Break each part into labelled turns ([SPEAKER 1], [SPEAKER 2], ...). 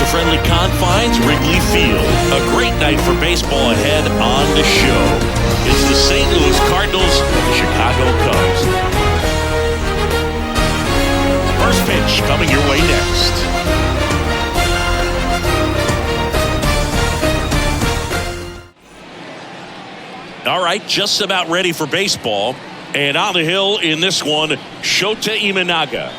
[SPEAKER 1] the friendly confines, Wrigley Field. A great night for baseball ahead on the show. It's the St. Louis Cardinals and the Chicago Cubs. First pitch coming your way next. All right, just about ready for baseball. And on the hill in this one, Shota Imanaga.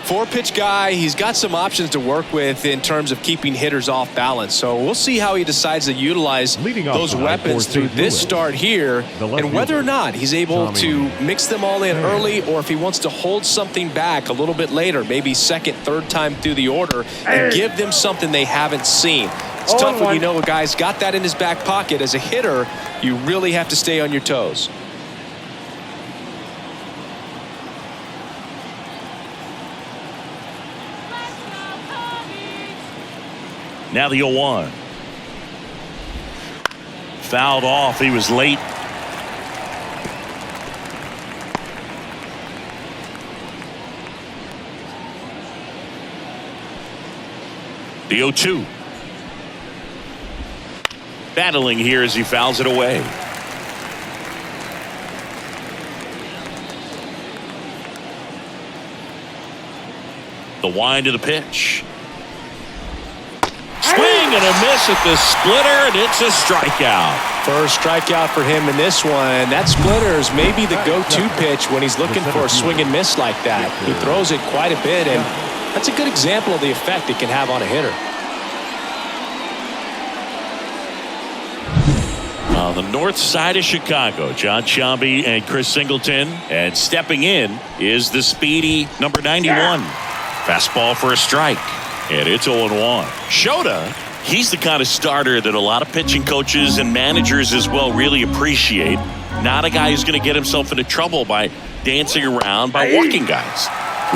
[SPEAKER 2] Four-pitch guy. He's got some options to work with in terms of keeping hitters off balance. So we'll see how he decides to utilize those weapons through this start here, and whether or not he's able to mix them all in early, or if he wants to hold something back a little bit later, maybe second, third time through the order, and give them something they haven't seen. It's tough when you know a guy's got that in his back pocket. As a hitter, you really have to stay on your toes.
[SPEAKER 1] Now the 0-1. Fouled off. He was late. The 0-2. Battling here as he fouls it away. The wind of the pitch. Swing and a miss at the splitter, and it's a strikeout.
[SPEAKER 2] First strikeout for him in this one. That splitter is maybe the go-to pitch when he's looking for a swing and miss like that. He throws it quite a bit, and that's a good example of the effect it can have on a hitter.
[SPEAKER 1] On the north side of Chicago, John Sciambi and Chris Singleton. And stepping in is the speedy number 91. Fastball for a strike. And it's 0-1. Shota, he's the kind of starter that a lot of pitching coaches and managers as well really appreciate. Not a guy who's going to get himself into trouble by dancing around, by walking guys.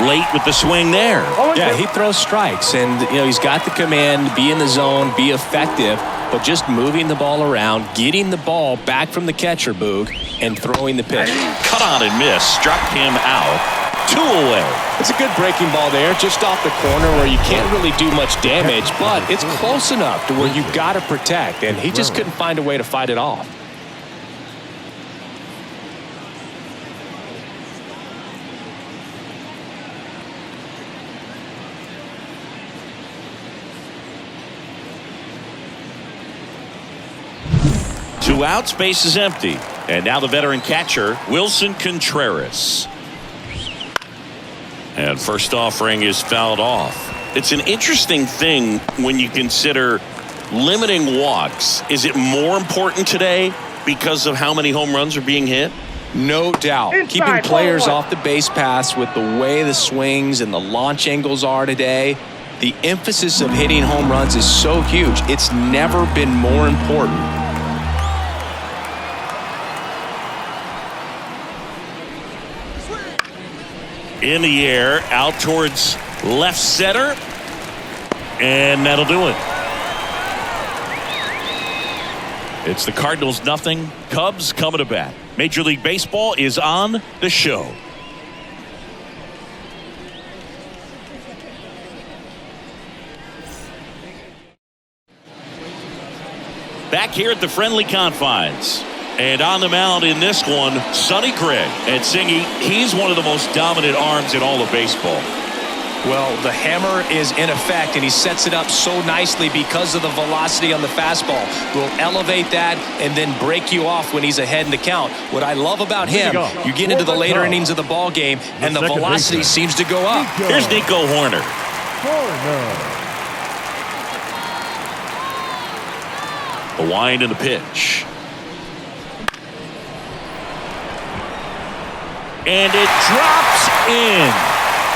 [SPEAKER 1] Late with the swing there.
[SPEAKER 2] Yeah, he throws strikes, and he's got the command, be in the zone, be effective, but just moving the ball around, getting the ball back from the catcher, Boog, and throwing the pitch.
[SPEAKER 1] Cut on and miss, struck him out. 2 away.
[SPEAKER 2] It's a good breaking ball there, just off the corner where you can't really do much damage, but it's close enough to where you've got to protect, and he just couldn't find a way to fight it off.
[SPEAKER 1] Two outs, base is empty. And now the veteran catcher, Wilson Contreras. And first offering is fouled off. It's an interesting thing when you consider limiting walks. Is it more important today because of how many home runs are being hit?
[SPEAKER 2] No doubt. Keeping players off the base paths with the way the swings and the launch angles are today, the emphasis of hitting home runs is so huge. It's never been more important.
[SPEAKER 1] In the air, out towards left center, and that'll do it. It's the Cardinals nothing, Cubs coming to bat. Major League Baseball is on the show. Back here at the friendly confines. And on the mound in this one, Sonny Gregg. And Singy, he's one of the most dominant arms in all of baseball.
[SPEAKER 2] Well, the hammer is in effect, and he sets it up so nicely because of the velocity on the fastball. Will elevate that and then break you off when he's ahead in the count. What I love about him, you get into the later innings of the ball game, and the velocity seems to go up.
[SPEAKER 1] Here's Nico Hoerner. The wind and the pitch. And it drops in.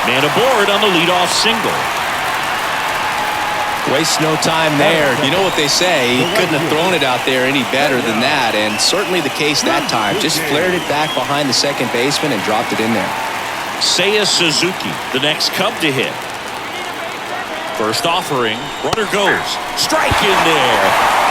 [SPEAKER 1] Man aboard on the leadoff single.
[SPEAKER 2] Waste no time there. You know what they say, he couldn't have thrown it out there any better than that, and certainly the case that time. Just flared it back behind the second baseman and dropped it in there.
[SPEAKER 1] Seiya Suzuki, the next Cub to hit. First offering, runner goes. Strike in there.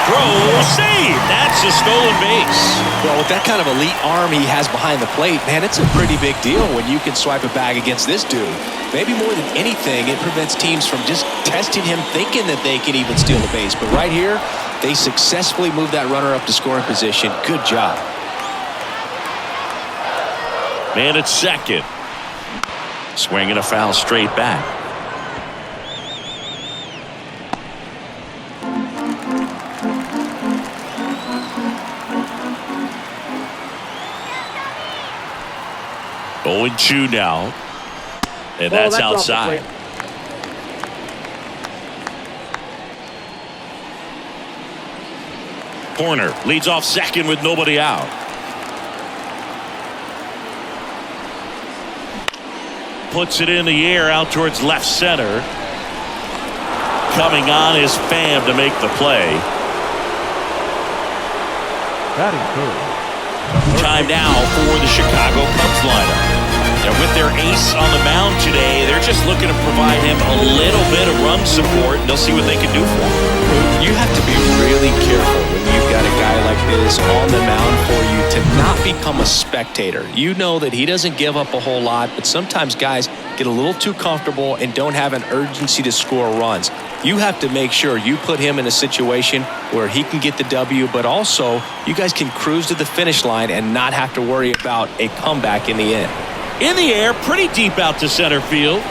[SPEAKER 1] Throw, save. That's a stolen base.
[SPEAKER 2] Well, with that kind of elite arm he has behind the plate, man, it's a pretty big deal when you can swipe a bag against this dude. Maybe more than anything, it prevents teams from just testing him, thinking that they can even steal the base. But right here, they successfully moved that runner up to scoring position. Good job.
[SPEAKER 1] Man at second. Swinging a foul straight back. Going 2 now. And that's outside. Corner leads off second with nobody out. Puts it in the air out towards left center. Coming on is Pham to make the play.
[SPEAKER 3] Batting third.
[SPEAKER 1] Time now for the Chicago Cubs lineup. And with their ace on the mound today, they're just looking to provide him a little bit of run support, and they'll see what they can do for him.
[SPEAKER 2] You have to be really careful when you've got a guy like this on the mound for you to not become a spectator. You know that he doesn't give up a whole lot, but sometimes guys get a little too comfortable and don't have an urgency to score runs. You have to make sure you put him in a situation where he can get the W, but also you guys can cruise to the finish line and not have to worry about a comeback in the end.
[SPEAKER 1] In the air, pretty deep out to center field.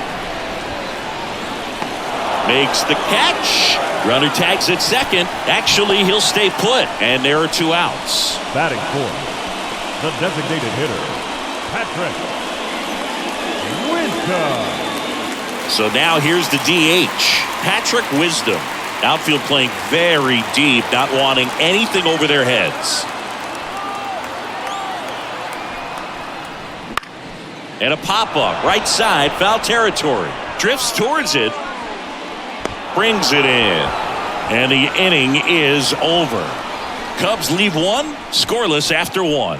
[SPEAKER 1] Makes the catch. Runner tags at second. Actually, he'll stay put, and there are 2 outs.
[SPEAKER 3] Batting fourth, the designated hitter, Patrick Wisdom.
[SPEAKER 1] So now here's the DH, Patrick Wisdom. Outfield playing very deep, not wanting anything over their heads. And a pop-up, right side, foul territory. Drifts towards it. Brings it in. And the inning is over. Cubs leave 1, scoreless after 1.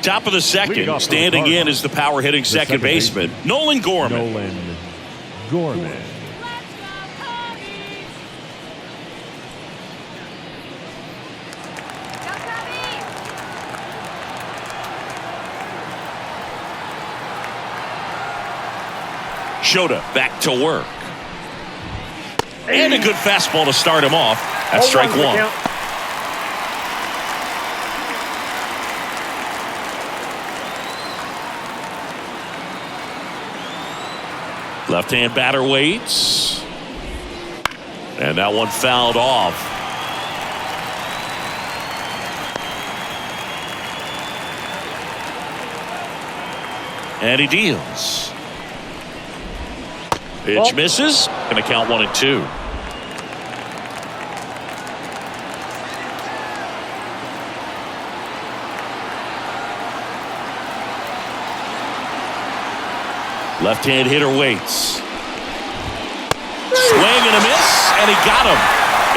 [SPEAKER 1] Top of the second, standing in is the power-hitting second baseman, Nolan Gorman. Shota back to work. And a good fastball to start him off. That's strike 1. Left-hand batter waits. And that one fouled off. And he deals. Pitch misses. Going to count 1-2. Left-hand hitter waits. Swing and a miss, and he got him.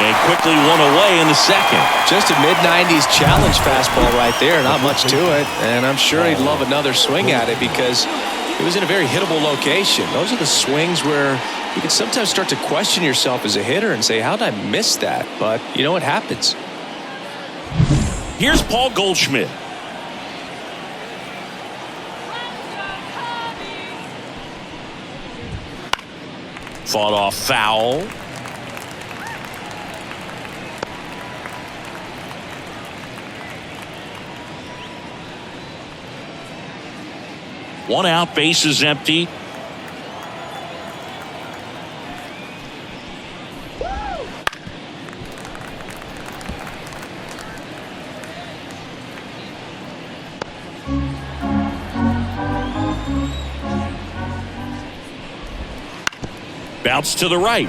[SPEAKER 1] And quickly one away in the second.
[SPEAKER 2] Just a mid-90s challenge fastball right there. Not much to it. And I'm sure he'd love another swing at it because it was in a very hittable location. Those are the swings where you can sometimes start to question yourself as a hitter and say, how did I miss that? But, you know, it happens.
[SPEAKER 1] Here's Paul Goldschmidt. Fought off foul. One out, base is empty. Bounce to the right.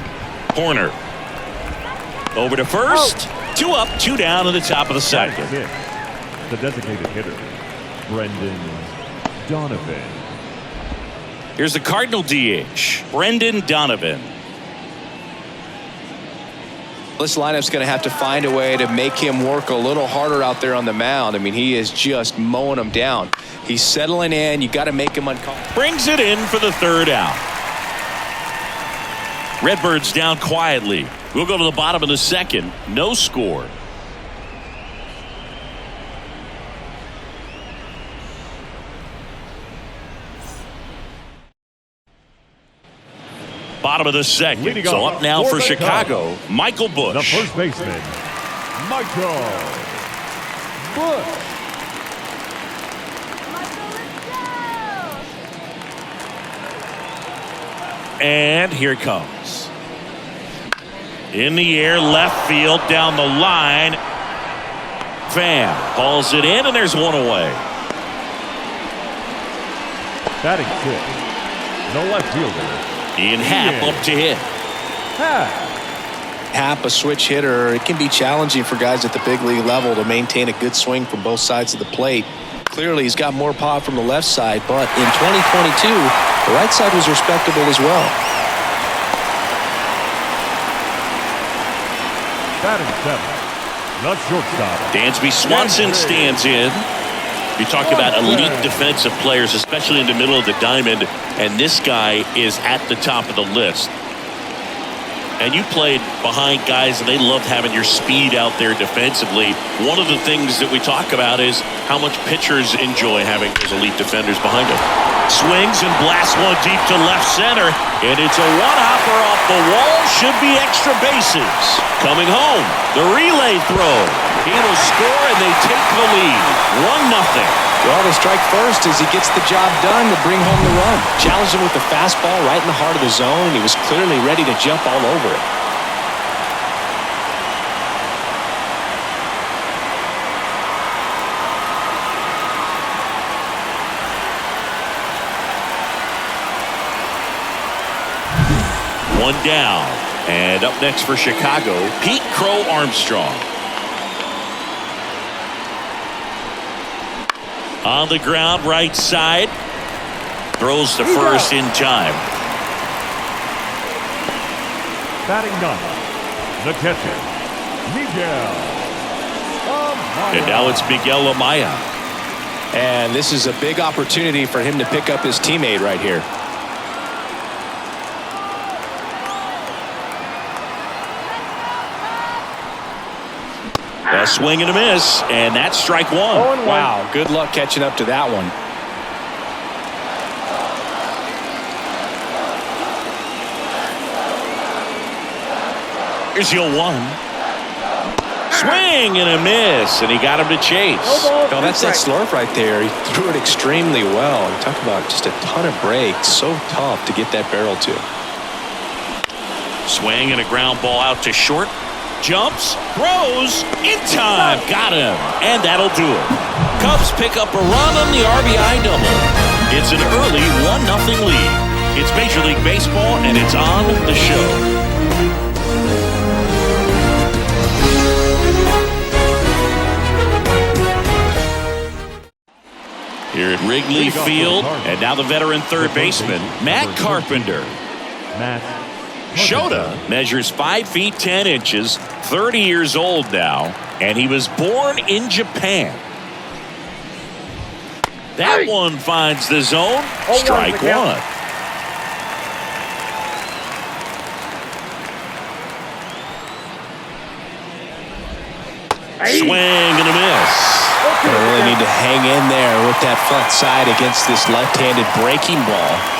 [SPEAKER 1] Corner. Over to first. 2 up, 2 down in the top of the second.
[SPEAKER 3] The designated hitter, Brendan Donovan.
[SPEAKER 1] Here's the Cardinal DH, Brendan Donovan.
[SPEAKER 2] This lineup's going to have to find a way to make him work a little harder out there on the mound. I mean, he is just mowing them down. He's settling in. You got to make him uncomfortable.
[SPEAKER 1] Brings it in for the third out. Redbirds down quietly. We'll go to the bottom of the second. No score. Bottom of the second.
[SPEAKER 3] Leading
[SPEAKER 1] So
[SPEAKER 3] off
[SPEAKER 1] up now for Chicago,
[SPEAKER 3] Cubs,
[SPEAKER 1] Michael Busch.
[SPEAKER 3] the first baseman, Michael Busch.
[SPEAKER 1] And here it comes. In the air, left field, down the line. Pham hauls it in, and there's one away.
[SPEAKER 3] Batting fifth, the left fielder,
[SPEAKER 1] Ian Happ up to hit.
[SPEAKER 2] Happ, a switch hitter, it can be challenging for guys at the big league level to maintain a good swing from both sides of the plate. Clearly, he's got more pop from the left side, but in 2022, the right side was respectable as well.
[SPEAKER 3] batting seventh, the shortstop,
[SPEAKER 1] Dansby Swanson stands in. You talk about elite defensive players, especially in the middle of the diamond, and this guy is at the top of the list. And you played behind guys, and they loved having your speed out there defensively. One of the things that we talk about is how much pitchers enjoy having those elite defenders behind them. Swings and blasts one deep to left center, and it's a one-hopper off the wall. Should be extra bases. Coming home, the relay throw. He'll score, and they take the lead. 1-0.
[SPEAKER 2] Well, the strike first as he gets the job done to bring home the run. Challenged him with the fastball right in the heart of the zone. He was clearly ready to jump all over it.
[SPEAKER 1] One down. And up next for Chicago, Pete Crow Armstrong. On the ground, right side. Throws to first in time.
[SPEAKER 3] batting ninth, the catcher, Miguel Amaya.
[SPEAKER 1] And now it's Miguel Amaya.
[SPEAKER 2] And this is a big opportunity for him to pick up his teammate right here.
[SPEAKER 1] A swing and a miss, and that's strike one.
[SPEAKER 2] Wow, good luck catching up to that one.
[SPEAKER 1] Here's 0-1. Swing and a miss, and he got him to chase.
[SPEAKER 2] No, that's that slurve right there. He threw it extremely well. You talk about just a ton of breaks. So tough to get that barrel to.
[SPEAKER 1] Swing and a ground ball out to short. Jumps, throws, in time, got him, and that'll do it. Cubs pick up a run on the RBI double. It's an early 1-0 lead. It's Major League Baseball, and it's on the show. Here at Wrigley Field, and now the veteran third baseman, Matt Carpenter. Shota measures 5 feet 10 inches, 30 years old now, and he was born in Japan. That one finds the zone. Strike one. Swing and a miss.
[SPEAKER 2] They really need to hang in there with that front side against this left-handed breaking ball.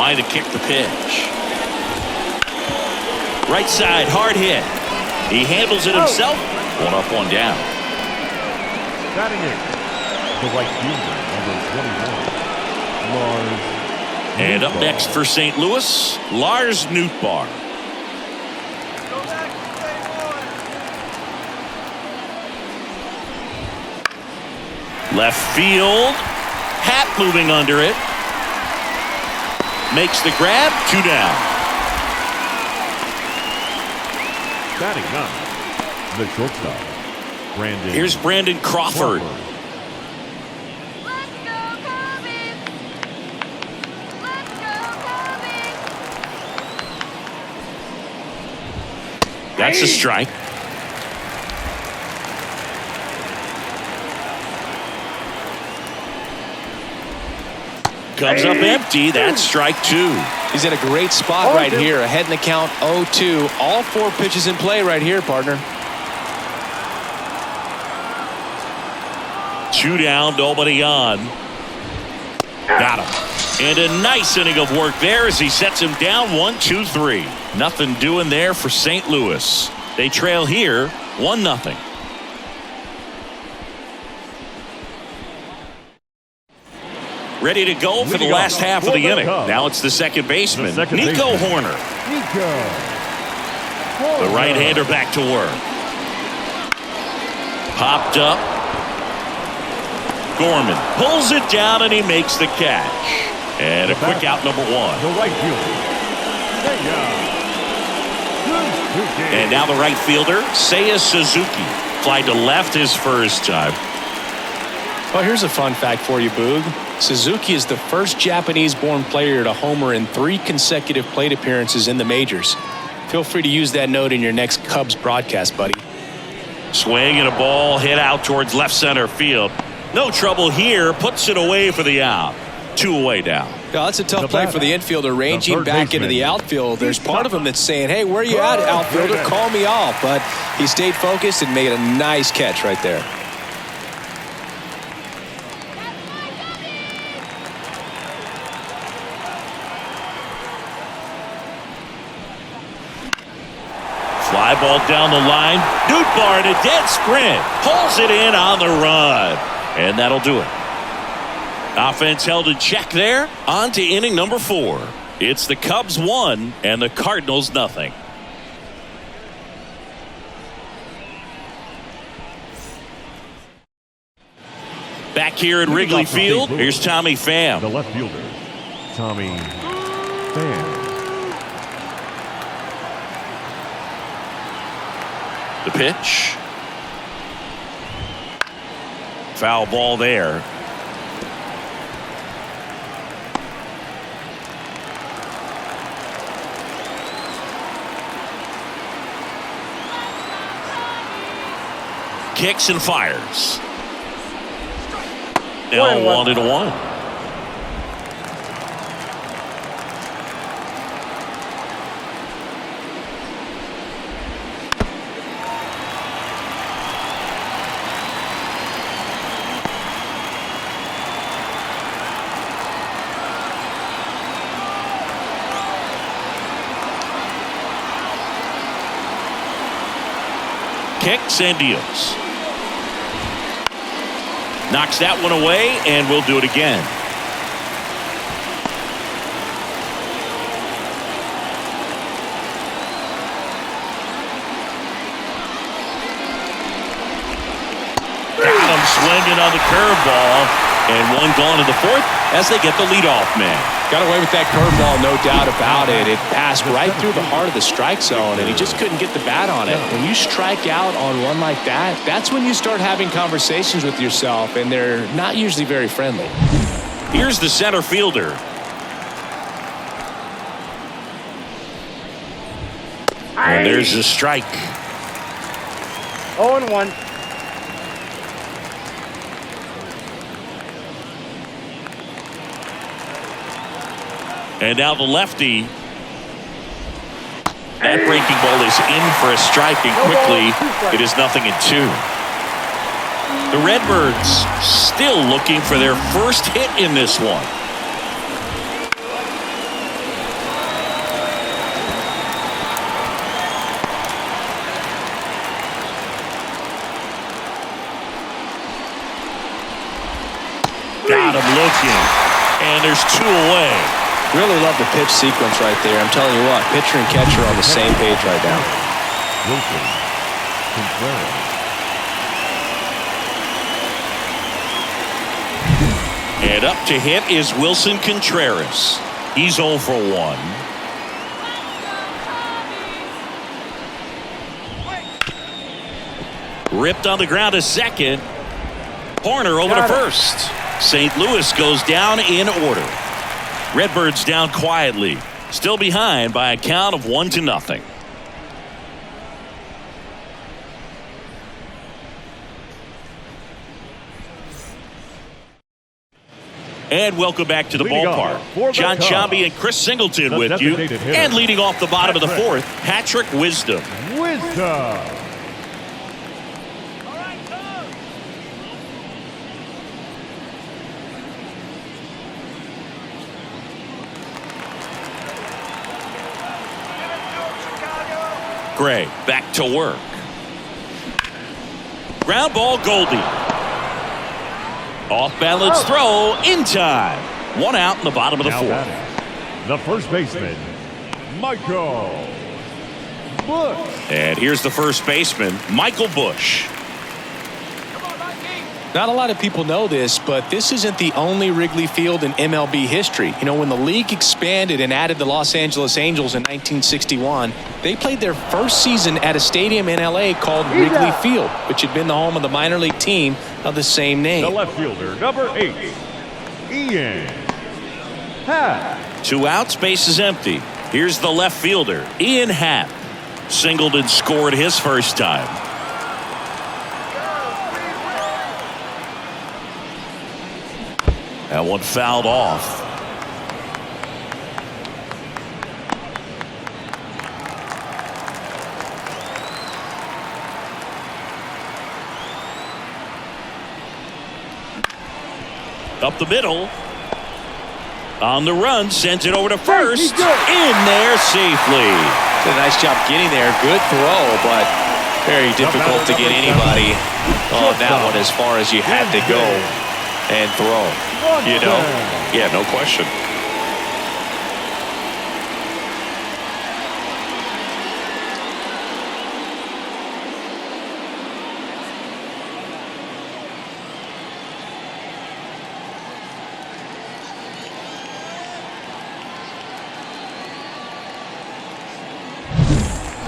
[SPEAKER 1] To kick the pitch. Right side, hard hit. He handles it himself. 1 up, 1 down.
[SPEAKER 3] Batting eighth, the right fielder, number 21, Lars.
[SPEAKER 1] And up next for St. Louis, Lars Nootbaar. Left field. Hat moving under it. Makes the grab. 2 down.
[SPEAKER 3] Batting up, the shortstop, Brandon.
[SPEAKER 1] Here's Brandon Crawford.
[SPEAKER 4] Let's go, Cubbies! Let's go, Cubbies!
[SPEAKER 1] That's a strike. Comes up empty. That's strike 2.
[SPEAKER 2] He's in a great spot right here. Ahead in the count 0-2. All 4 pitches in play right here, partner.
[SPEAKER 1] 2 down, nobody on. Got him. And a nice inning of work there as he sets him down 1-2-3. Nothing doing there for St. Louis. They trail here 1-0. Ready to go for the last half of the inning. Now it's the second baseman, Nico Horner. The right-hander back to work. Popped up. Gorman pulls it down and he makes the catch. And a quick out, number 1.
[SPEAKER 3] The right fielder.
[SPEAKER 1] And now the right fielder, Seiya Suzuki. Fly to left his first time.
[SPEAKER 2] Well, here's a fun fact for you, Boog. Suzuki is the first Japanese-born player to homer in 3 consecutive plate appearances in the majors. Feel free to use that note in your next Cubs broadcast, buddy.
[SPEAKER 1] Swing and a ball hit out towards left center field. No trouble here. Puts it away for the out. 2 away now.
[SPEAKER 2] Yeah, that's a tough play for the infielder ranging back into the outfield. There's part of him that's saying, hey, where you at, outfielder? Call me off. But he stayed focused and made a nice catch right there.
[SPEAKER 1] Fly ball down the line. Nootbaar in a dead sprint. Pulls it in on the run. And that'll do it. Offense held in check there. On to inning number 4. It's the Cubs 1 and the Cardinals 0. Back here at Wrigley Field, here's Tommy Pham.
[SPEAKER 3] The left fielder, Tommy Pham.
[SPEAKER 1] The pitch. Foul ball there. Kicks and fires. Now 1-1. Kicks and deals. Knocks that one away, and we'll do it again. Got him swinging on the curveball, and one gone to the 4th as they get the leadoff man.
[SPEAKER 2] Got away with that curveball, no doubt about it. It passed right through the heart of the strike zone, and he just couldn't get the bat on it. When you strike out on one like that, that's when you start having conversations with yourself, and they're not usually very friendly.
[SPEAKER 1] Here's the center fielder. And there's a strike.
[SPEAKER 5] 0-1.
[SPEAKER 1] And now the lefty. That breaking ball is in for a strike, and quickly it is 0-2. The Redbirds still looking for their first hit in this one. Got him looking, and there's 2 away.
[SPEAKER 2] Really love the pitch sequence right there. I'm telling you what, pitcher and catcher are on the same page right now.
[SPEAKER 3] Wilson Contreras.
[SPEAKER 1] And up to hit is Wilson Contreras. He's 0 for 1. Ripped on the ground to second. Horner over to first. St. Louis goes down in order. Redbirds down quietly. Still behind by a count of 1-0. And welcome back to the ballpark. John Sciambi and Chris Singleton with you. And leading off the bottom of the fourth, Patrick Wisdom. Gray back to work. Ground ball, Goldie. Off balance throw in time. 1 out in the bottom of the fourth.
[SPEAKER 3] The first baseman, Michael Busch.
[SPEAKER 1] And here's the first baseman, Michael Busch.
[SPEAKER 2] Not a lot of people know this, but this isn't the only Wrigley Field in MLB history. You know, when the league expanded and added the Los Angeles Angels in 1961, they played their first season at a stadium in L.A. called Wrigley Field, which had been the home of the minor league team of the same name.
[SPEAKER 3] The left fielder, number 8, Ian Happ.
[SPEAKER 1] 2 outs, base is empty. Here's the left fielder, Ian Happ. Singleton scored his first time. That one fouled off. Up the middle. On the run, sends it over to first. In there safely.
[SPEAKER 2] Did a nice job getting there. Good throw, but very difficult to get anybody on that one as far as you had to go and throw. You know?
[SPEAKER 1] Yeah, no question.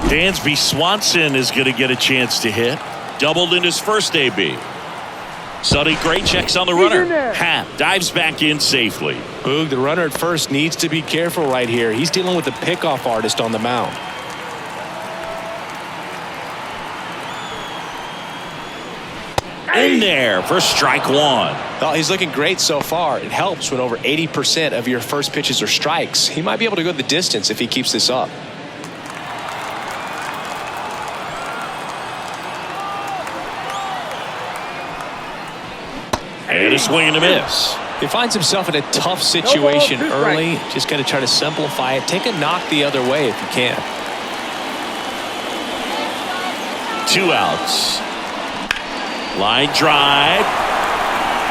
[SPEAKER 1] Dansby Swanson is going to get a chance to hit. Doubled in his first AB. Sonny Gray checks on the runner. Happ dives back in safely.
[SPEAKER 2] Boog, the runner at first needs to be careful right here. He's dealing with the pickoff artist on the mound.
[SPEAKER 1] In there for strike 1.
[SPEAKER 2] Well, he's looking great so far. It helps when over 80% of your first pitches are strikes. He might be able to go the distance if he keeps this up.
[SPEAKER 1] And a swing and a miss.
[SPEAKER 2] He finds himself in a tough situation early. Just got to try to simplify it. Take a knock the other way if you can.
[SPEAKER 1] 2 outs. Line drive.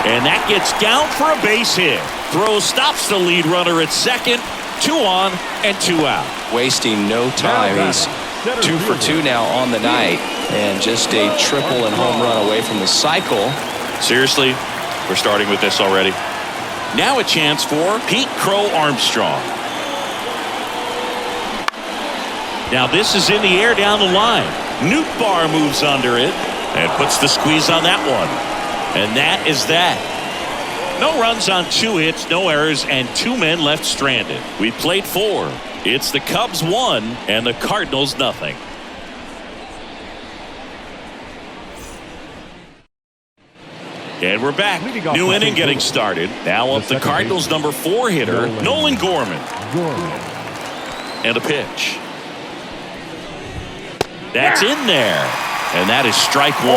[SPEAKER 1] And that gets down for a base hit. Throw stops the lead runner at second. 2 on and 2 out.
[SPEAKER 2] Wasting no time. He's 2 for 2 now on the night. And just a triple and home run away from the cycle.
[SPEAKER 1] Seriously? We're starting with this already. Now a chance for Pete Crow Armstrong. Now this is in the air down the line. Nootbaar moves under it and puts the squeeze on that one. And that is that. No runs on 2 hits, no errors, and 2 men left stranded. We played 4. It's the Cubs 1 and the Cardinals 0. And we're back. New inning getting started. Now up the Cardinals number 4 hitter, Nolan Gorman. And a pitch. That's in there. And that is strike 1.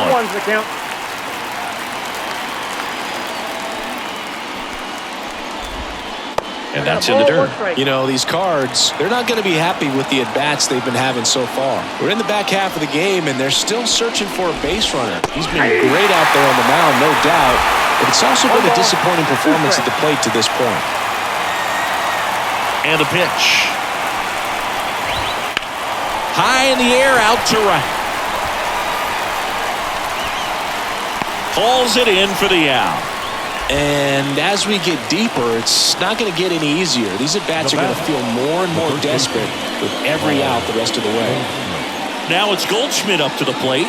[SPEAKER 1] And that's in the dirt.
[SPEAKER 2] You know, these Cards, they're not going to be happy with the at-bats they've been having so far. We're in the back half of the game, and they're still searching for a base runner. He's been great out there on the mound, no doubt, but it's also been a disappointing performance at the plate to this point.
[SPEAKER 1] And a pitch. High in the air, out to right. Hauls it in for the out.
[SPEAKER 2] And as we get deeper, it's not going to get any easier. These at-bats are going to feel more and more desperate with every out the rest of the way.
[SPEAKER 1] Now it's Goldschmidt up to the plate.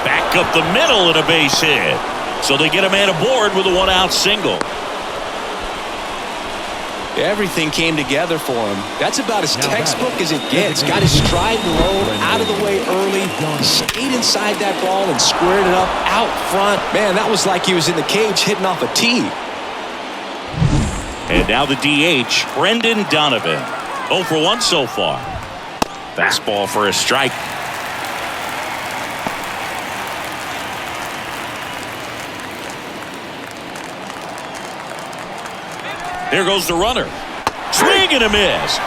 [SPEAKER 1] Back up the middle and a base hit. So they get a man aboard with a one-out single.
[SPEAKER 2] Everything came together for him. That's about as textbook as it gets. Got his stride low, out of the way early, stayed inside that ball and squared it up out front. Man, that was like he was in the cage hitting off a tee.
[SPEAKER 1] And now the DH, Brendan Donovan. 0 for 1 so far. Fastball for a strike. There goes the runner. Swing and a miss.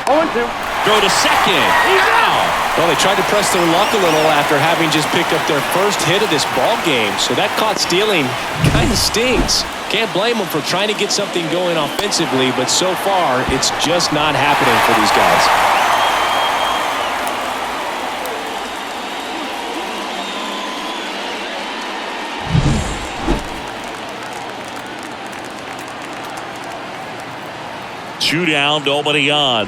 [SPEAKER 5] 0-2.
[SPEAKER 1] Throw to second. He's out.
[SPEAKER 2] Well, they tried to press their luck a little after having just picked up their first hit of this ball game. So that caught stealing kind of stings. Can't blame them for trying to get something going offensively, but so far it's just not happening for these guys.
[SPEAKER 1] Two down, nobody on.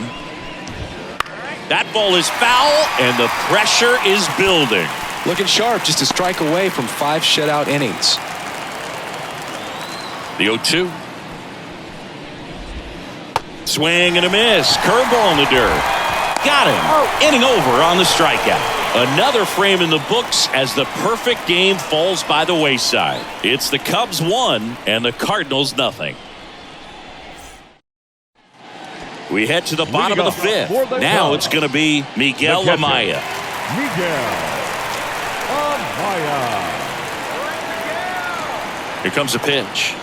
[SPEAKER 1] That ball is foul, and the pressure is building.
[SPEAKER 2] Looking sharp, just a strike away from 5 shutout innings.
[SPEAKER 1] The 0-2. Swing and a miss. Curveball in the dirt. Got him. Inning over on the strikeout. Another frame in the books as the perfect game falls by the wayside. It's the Cubs 1 and the Cardinals nothing. We head to the bottom of the 5th. Now it's going to be Miguel Amaya.
[SPEAKER 3] Miguel Amaya.
[SPEAKER 1] Here comes a pitch.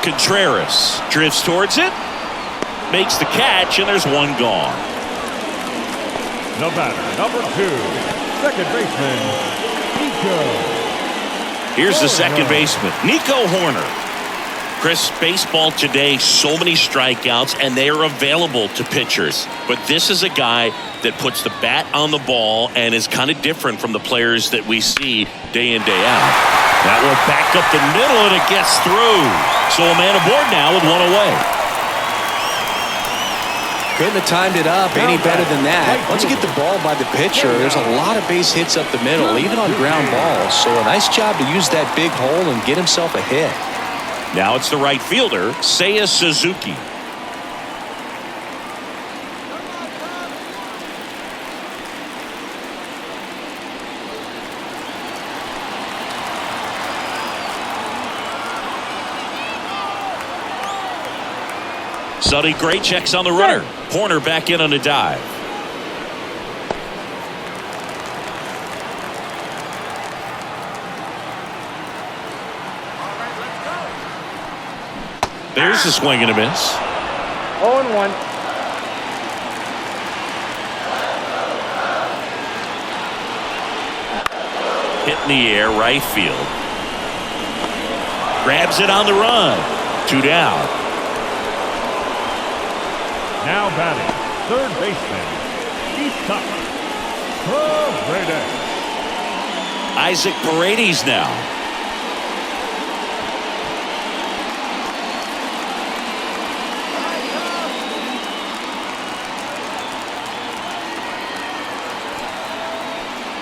[SPEAKER 1] Contreras drifts towards it, makes the catch, and there's one gone.
[SPEAKER 3] The batter, number 2, second baseman, Nico.
[SPEAKER 1] Here's the second baseman, Nico Horner. Chris, baseball today, so many strikeouts, and they are available to pitchers. But this is a guy that puts the bat on the ball and is kind of different from the players that we see day in, day out. That will back up the middle, and it gets through. So a man aboard now with one away.
[SPEAKER 2] Couldn't have timed it up any better than that. Once you get the ball by the pitcher, there's a lot of base hits up the middle, even on ground balls. So a nice job to use that big hole and get himself a hit.
[SPEAKER 1] Now it's the right fielder, Seiya Suzuki. Sonny Gray checks on the runner. Horner back in on a dive. There's a swing and a miss.
[SPEAKER 5] 0-1.
[SPEAKER 1] Hit in the air, right field. Grabs it on the run. 2 down.
[SPEAKER 3] Now batting, third baseman,
[SPEAKER 1] Isaac Paredes now.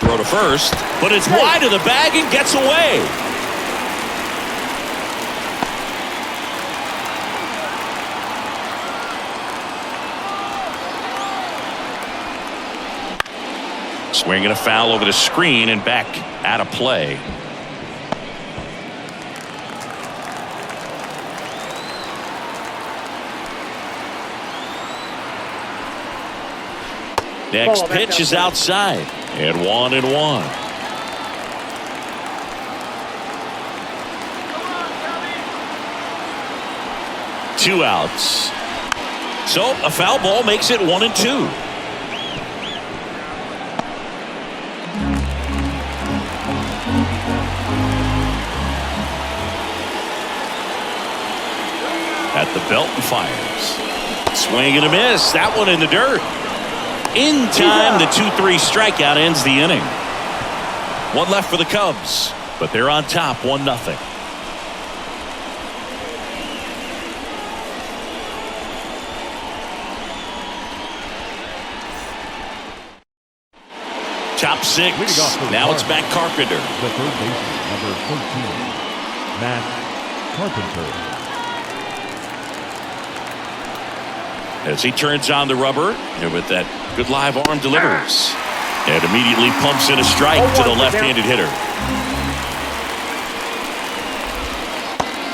[SPEAKER 1] Throw to first, but it's wide of the bag and gets away. Swinging a foul over the screen and back out of play. Next pitch is outside. And 1-1. Two outs. So a foul ball makes it 1-2. At the belt and fires. Swing and a miss. That one in the dirt. In time, the 2-3 strikeout ends the inning. One left for the Cubs, but they're on top 1-0. Top 6. Now it's Matt Carpenter.
[SPEAKER 3] The third baseman, number 14, Matt Carpenter.
[SPEAKER 1] As he turns on the rubber, and with that good live arm delivers. And immediately pumps in a strike to the left-handed hitter.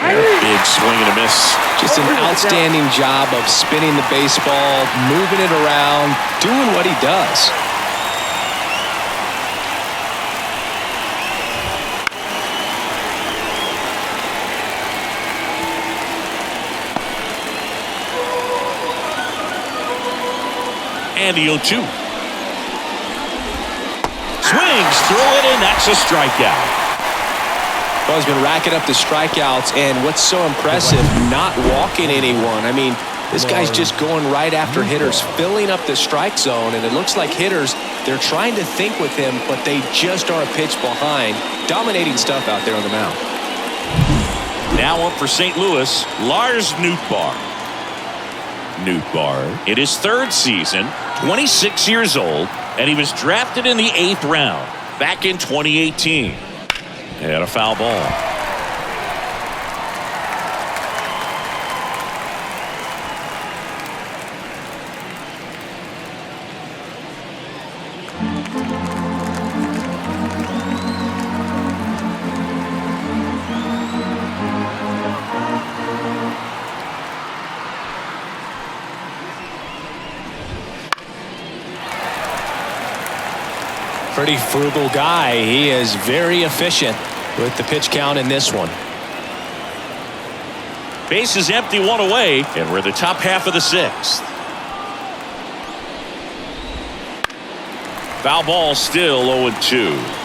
[SPEAKER 1] Big swing and a miss.
[SPEAKER 2] Just an outstanding job of spinning the baseball, moving it around, doing what he does.
[SPEAKER 1] And the 0-2. Swings through it, and that's a strikeout.
[SPEAKER 2] Well, he's been racking up the strikeouts, and what's so impressive, not walking anyone. I mean, this guy's just going right after hitters, filling up the strike zone, and it looks like hitters, they're trying to think with him, but they just are a pitch behind. Dominating stuff out there on the mound.
[SPEAKER 1] Now up for St. Louis, Lars Nootbaar. Nootbaar in his 3rd season, 26 years old, and he was drafted in the 8th round back in 2018. And a foul ball.
[SPEAKER 2] Pretty frugal guy. He is very efficient with the pitch count in this one.
[SPEAKER 1] Base is empty, 1 away, and we're the top half of the 6th. Foul ball, still 0-2.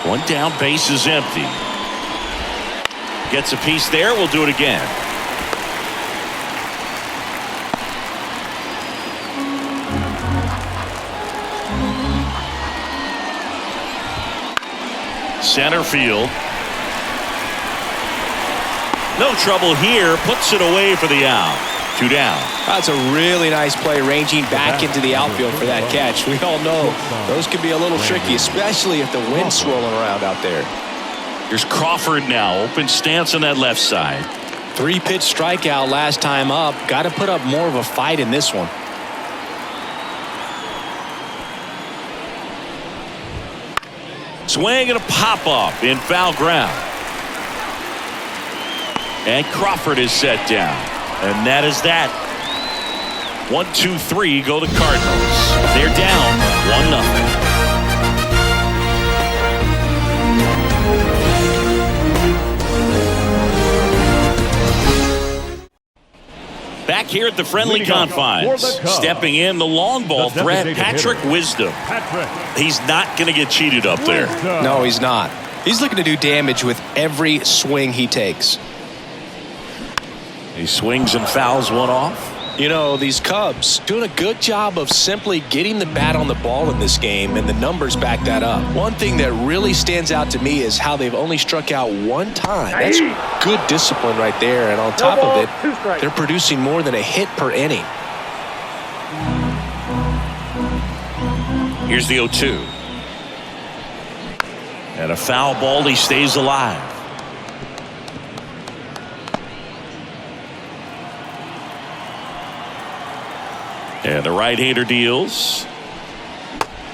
[SPEAKER 1] One down, base is empty. Gets a piece there. We'll do it again. Center field. No trouble here. Puts it away for the out. 2 down.
[SPEAKER 2] That's a really nice play, ranging back into the outfield for that catch. We all know those can be a little tricky, especially if the wind's swirling around out there.
[SPEAKER 1] Here's Crawford now. Open stance on that left side.
[SPEAKER 2] 3-pitch strikeout last time up. Got to put up more of a fight in this one.
[SPEAKER 1] Swing and a pop-up in foul ground. And Crawford is set down. And that is that. 1-2-3 go the Cardinals. They're down 1-0. Back here at the friendly confines, stepping in the long ball threat, Patrick Wisdom. He's not going to get cheated up there.
[SPEAKER 2] No, he's not. He's looking to do damage with every swing he takes.
[SPEAKER 1] He swings and fouls one off.
[SPEAKER 2] You know, these Cubs doing a good job of simply getting the bat on the ball in this game, and the numbers back that up. One thing that really stands out to me is how they've only struck out 1 time. That's good discipline right there, and on top of it, they're producing more than a hit per inning.
[SPEAKER 1] Here's the 0-2. And a foul ball. He stays alive. And the right-hander deals.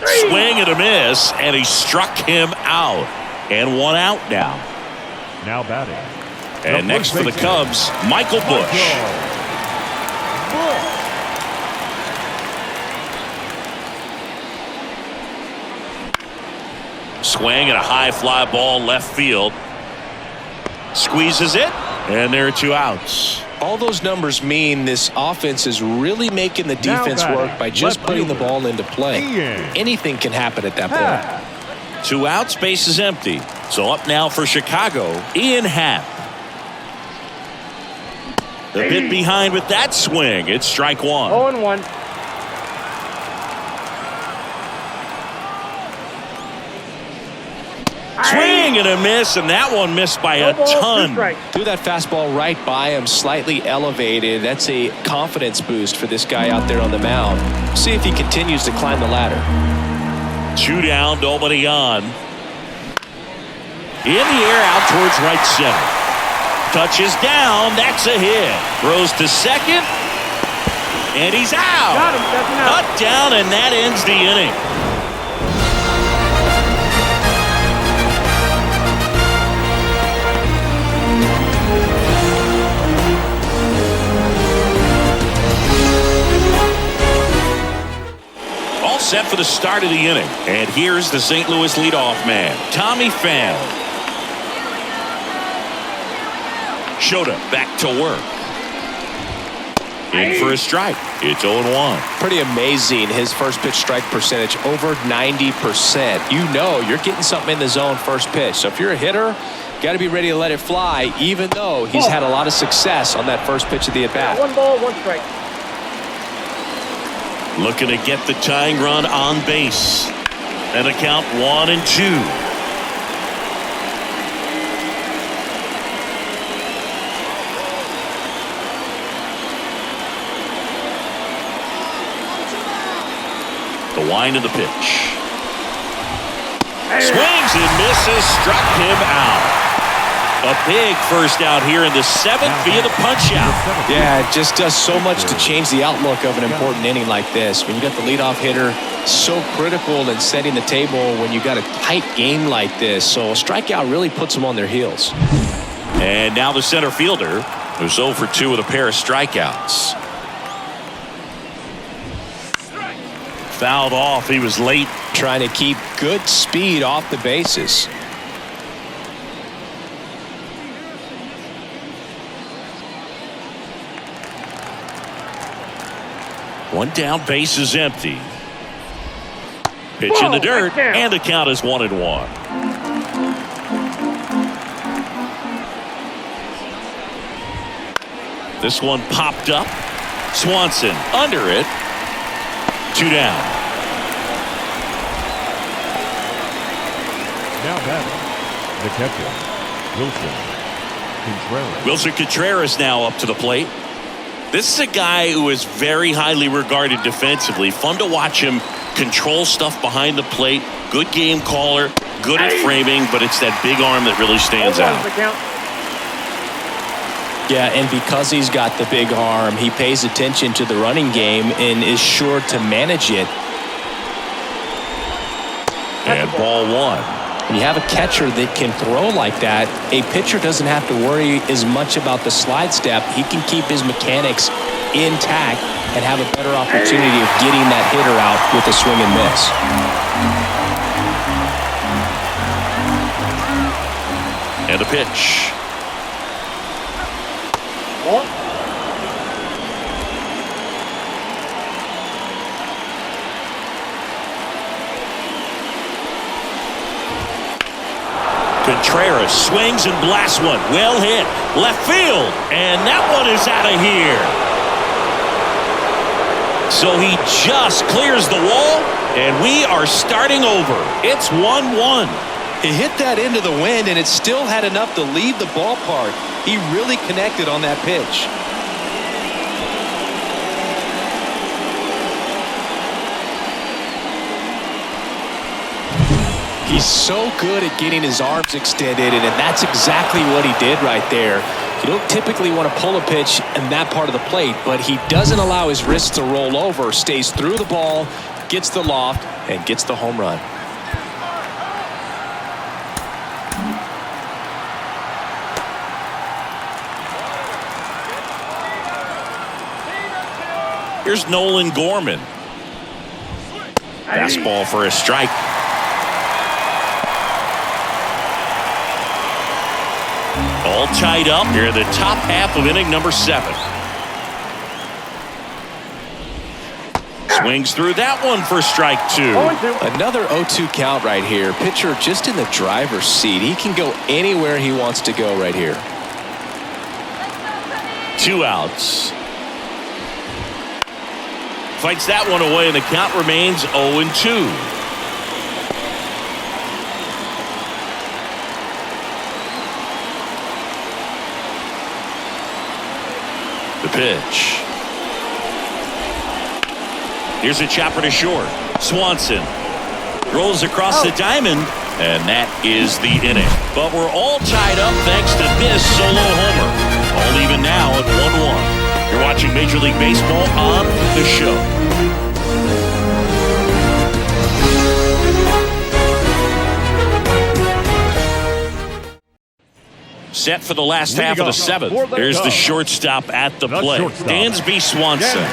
[SPEAKER 1] Swing and a miss, and he struck him out. And 1 out now.
[SPEAKER 3] Now batting.
[SPEAKER 1] And next for the Cubs, Michael Busch. Swing and a high fly ball left field. Squeezes it, and there are 2 outs.
[SPEAKER 2] All those numbers mean this offense is really making the defense work by just putting the ball into play. Anything can happen at that point.
[SPEAKER 1] 2 outs, base is empty. So up now for Chicago, Ian Happ. The bit behind with that swing. It's strike 1.
[SPEAKER 5] 0-1.
[SPEAKER 1] Swing and a miss, and that one missed by a ton.
[SPEAKER 2] Threw that fastball right by him, slightly elevated. That's a confidence boost for this guy out there on the mound. See if he continues to climb the ladder.
[SPEAKER 1] 2 down, nobody on. In the air, out towards right center. Touches down, that's a hit. Throws to second, and he's out.
[SPEAKER 5] Got him, second out.
[SPEAKER 1] Cut down, and that ends the inning. All set for the start of the inning. And here's the St. Louis leadoff man, Tommy Pham. Shota back to work. In for a strike. It's 0-1.
[SPEAKER 2] Pretty amazing, his first pitch strike percentage, over 90%. You know you're getting something in the zone first pitch. So if you're a hitter, got to be ready to let it fly, even though he's had a lot of success on that first pitch of the at-bat.
[SPEAKER 5] 1 ball, 1 strike.
[SPEAKER 1] Looking to get the tying run on base. And a count 1-2. The wind of the pitch. Swings and misses, struck him out. A big first out here in the 7th via the punch out.
[SPEAKER 2] Yeah, it just does so much to change the outlook of an important inning like this. When you got the leadoff hitter, so critical in setting the table when you got a tight game like this. So a strikeout really puts them on their heels.
[SPEAKER 1] And now the center fielder, who's 0 for 2 with a pair of strikeouts. Fouled off. He was late.
[SPEAKER 2] Trying to keep good speed off the bases.
[SPEAKER 1] One down, base is empty. Pitch in the dirt, and the count is 1-1. This one popped up. Swanson under it. 2 down.
[SPEAKER 3] Now batting, the catcher, Wilson Contreras.
[SPEAKER 1] Wilson Contreras now up to the plate. This is a guy who is very highly regarded defensively. Fun to watch him control stuff behind the plate. Good game caller, good at framing, but it's that big arm that really stands out.
[SPEAKER 2] Yeah, and because he's got the big arm, he pays attention to the running game and is sure to manage it.
[SPEAKER 1] And ball 1.
[SPEAKER 2] When you have a catcher that can throw like that, a pitcher doesn't have to worry as much about the slide step. He can keep his mechanics intact and have a better opportunity of getting that hitter out with a swing and miss.
[SPEAKER 1] And a pitch. Contreras swings and blasts one. Well hit. Left field. And that one is out of here. So he just clears the wall, and we are starting over. It's 1-1.
[SPEAKER 2] He hit that into the wind, and it still had enough to leave the ballpark. He really connected on that pitch. He's so good at getting his arms extended, and that's exactly what he did right there. You don't typically want to pull a pitch in that part of the plate, but he doesn't allow his wrists to roll over, stays through the ball, gets the loft, and gets the home run.
[SPEAKER 1] Here's Nolan Gorman. Fastball for a strike. All tied up here in the top half of inning number 7. Swings through that one for strike 2.
[SPEAKER 2] Another 0-2 count right here. Pitcher just in the driver's seat. He can go anywhere he wants to go right here.
[SPEAKER 1] 2 outs. Fights that one away, and the count remains 0-2. The pitch. Here's a chopper to short. Swanson rolls across the diamond, and that is the inning. But we're all tied up thanks to this solo homer. All even now at 1-1. You're watching Major League Baseball on The Show. Set for the last half of the 7th. Here's the shortstop at the plate. Dansby Swanson.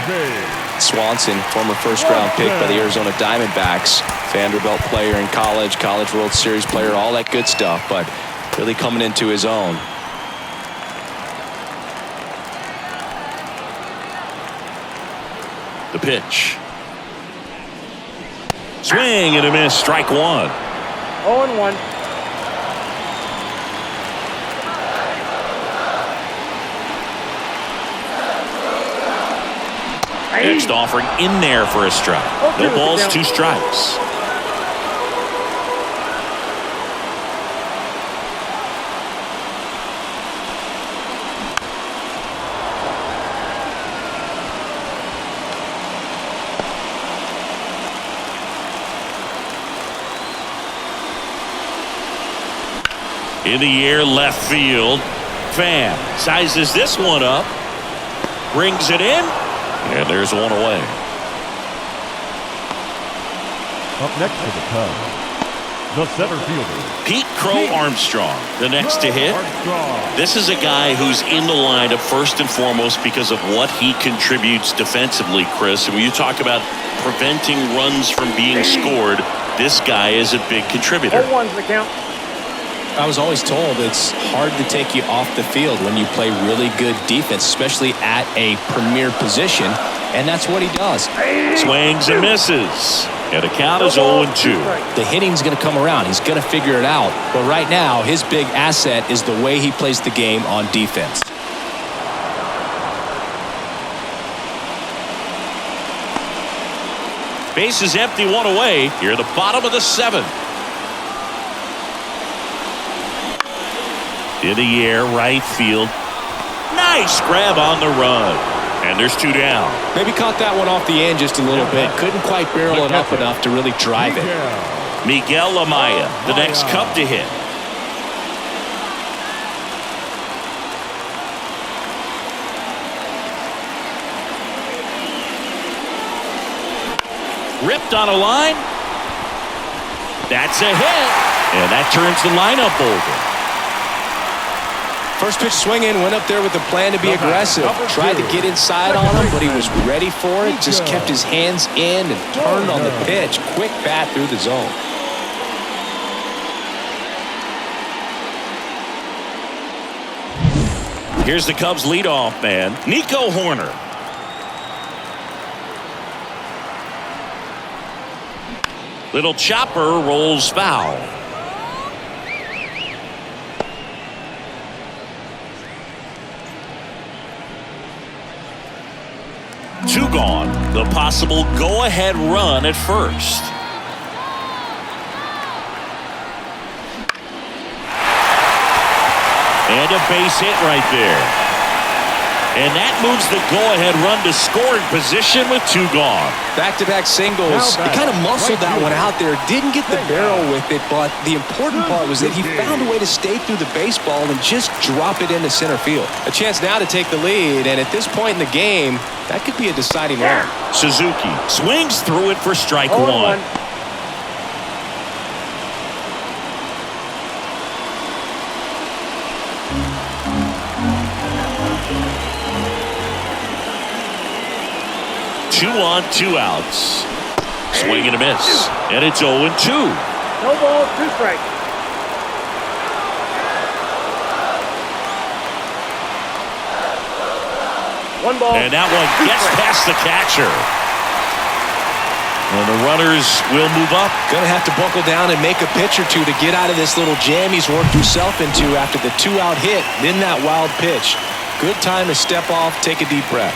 [SPEAKER 2] Swanson, former first-round pick by the Arizona Diamondbacks. Vanderbilt player in college, College World Series player, all that good stuff, but really coming into his own.
[SPEAKER 1] The pitch. Swing and a miss. Strike 1.
[SPEAKER 5] 0-1.
[SPEAKER 1] Next offering in there for a strike. No balls, 2 strikes. In the air, left field. Pham sizes this one up. Brings it in. And there's one away.
[SPEAKER 3] Up next to the Cubs, the center fielder,
[SPEAKER 1] Pete Crow Armstrong, the next to hit. This is a guy who's in the lineup first and foremost because of what he contributes defensively, Chris. And when you talk about preventing runs from being scored, this guy is a big contributor.
[SPEAKER 5] 0-1's the count.
[SPEAKER 2] I was always told it's hard to take you off the field when you play really good defense, especially at a premier position, and that's what he does.
[SPEAKER 1] Swings and misses. And the count is 0-2.
[SPEAKER 2] The hitting's going to come around. He's going to figure it out. But right now, his big asset is the way he plays the game on defense.
[SPEAKER 1] Base is empty, 1 away. Here at the bottom of the 7th. In the air, right field. Nice grab on the run. And there's 2 down.
[SPEAKER 2] Maybe caught that one off the end just a little bit. Couldn't quite barrel it up enough to really drive it.
[SPEAKER 1] Miguel Amaya, the next Cub to hit. Ripped on a line. That's a hit. And that turns the lineup over.
[SPEAKER 2] First pitch swinging, went up there with a plan to be aggressive. Tried to get inside on him, but he was ready for it. Just kept his hands in and turned on the pitch. Quick bat through the zone.
[SPEAKER 1] Here's the Cubs leadoff man, Nico Horner. Little chopper rolls foul. Two gone. The possible go-ahead run at first. And a base hit right there. And that moves the go-ahead run to scoring position with 2 gone.
[SPEAKER 2] Back-to-back singles. He kind of muscled that one out there. Didn't get the barrel with it, but the important part was that he found a way to stay through the baseball and just drop it into center field. A chance now to take the lead, and at this point in the game, that could be a deciding run.
[SPEAKER 1] Suzuki swings through it for strike 1. 2 on, 2 outs. Swing and a miss. And it's 0-2.
[SPEAKER 5] No balls, 2 strikes. 1 ball.
[SPEAKER 1] And that one gets past the catcher. And the runners will move up.
[SPEAKER 2] Going to have to buckle down and make a pitch or two to get out of this little jam he's worked himself into after the 2-out hit, then that wild pitch. Good time to step off, take a deep breath.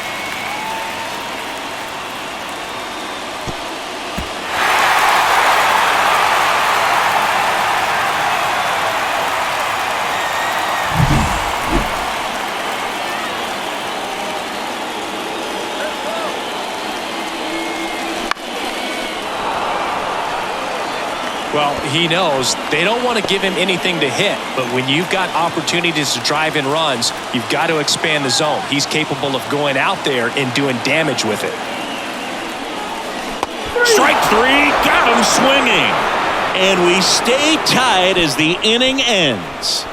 [SPEAKER 2] Well, he knows they don't want to give him anything to hit, but when you've got opportunities to drive in runs, you've got to expand the zone. He's capable of going out there and doing damage with it.
[SPEAKER 1] Strike 3, got him swinging. And we stay tied as the inning ends.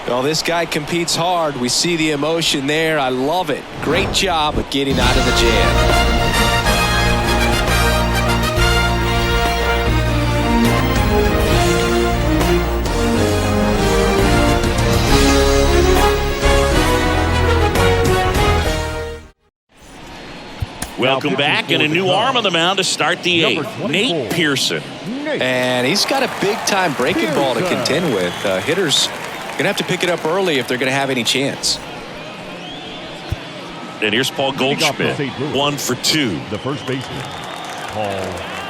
[SPEAKER 2] Well, this guy competes hard. We see the emotion there. I love it. Great job of getting out of the jam.
[SPEAKER 1] Welcome back, and a new arm on the mound to start the 8th. Nate Pearson.
[SPEAKER 2] And he's got a big-time breaking ball to contend with. Hitters going to have to pick it up early if they're going to have any chance.
[SPEAKER 1] And here's Paul Goldschmidt. 1 for 2.
[SPEAKER 3] The first baseman, Paul.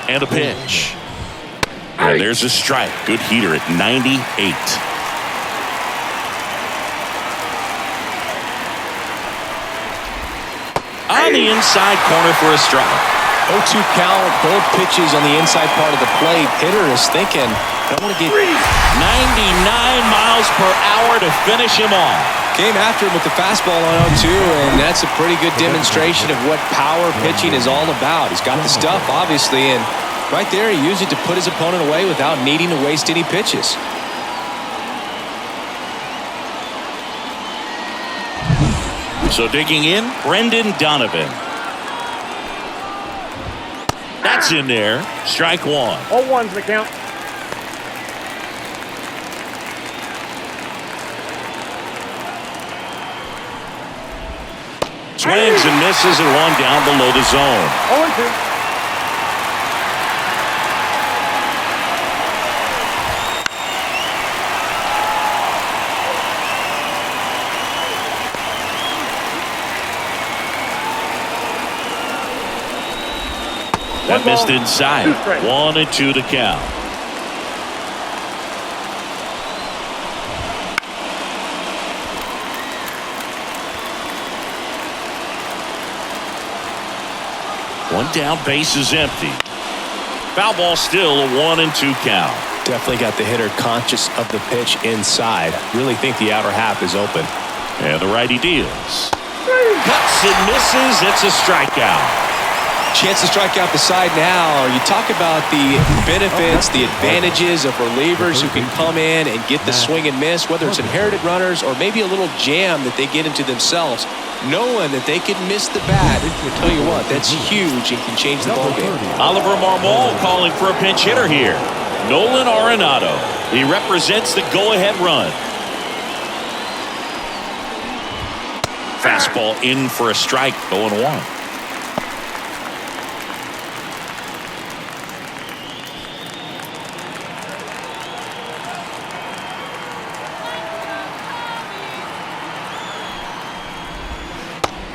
[SPEAKER 1] And a pitch. And there's a strike. Good heater at 98. On the inside corner for a strike.
[SPEAKER 2] 0-2 count, both pitches on the inside part of the plate. Hitter is thinking, I want to get
[SPEAKER 1] 99 miles per hour to finish him off.
[SPEAKER 2] Came after him with the fastball on 0-2, and that's a pretty good demonstration of what power pitching is all about. He's got the stuff, obviously, and right there he used it to put his opponent away without needing to waste any pitches.
[SPEAKER 1] So digging in, Brendan Donovan. That's in there. Strike 1.
[SPEAKER 5] 0-1's the count.
[SPEAKER 1] Swings and misses and 1 down below the zone.
[SPEAKER 5] 0-2.
[SPEAKER 1] That missed inside. 1 and 2 to count. One down, base is empty. Foul ball still, a 1 and 2 count.
[SPEAKER 2] Definitely got the hitter conscious of the pitch inside. Really think the outer half is open.
[SPEAKER 1] And the righty deals. Cuts and misses. It's a strikeout.
[SPEAKER 2] Chance to strike out the side now. You talk about the benefits, the advantages of relievers who can come in and get the swing and miss, whether it's inherited runners or maybe a little jam that they get into themselves. Knowing that they can miss the bat, I'll tell you what, that's huge and can change the ballgame.
[SPEAKER 1] Oliver Marmol calling for a pinch hitter here. Nolan Arenado. He represents the go-ahead run. Fastball in for a strike, 0-1.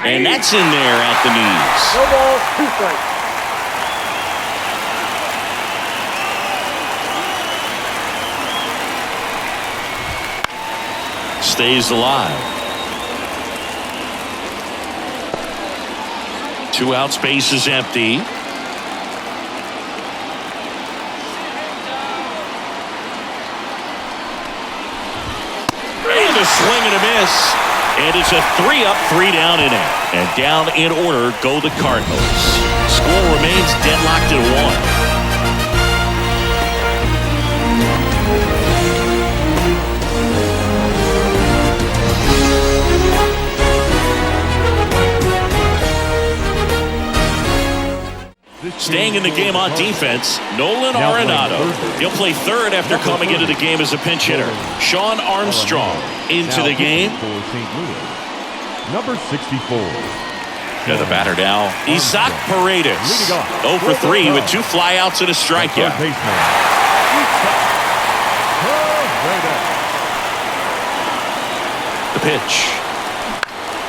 [SPEAKER 1] And that's in there at the knees.
[SPEAKER 5] No ball, 2 strikes.
[SPEAKER 1] Stays alive. 2 outs, base is empty. And a swing and a miss. And it's a 3-up, 3-down inning. And down in order go the Cardinals. Score remains deadlocked at 1. Staying in the game on defense, Nolan Arenado. He'll play third after coming into the game as a pinch hitter. Sean Armstrong into the game.
[SPEAKER 3] Number 64.
[SPEAKER 1] And the batter now, Isaac Paredes. 0 for 3 with 2 flyouts and a strikeout. The pitch.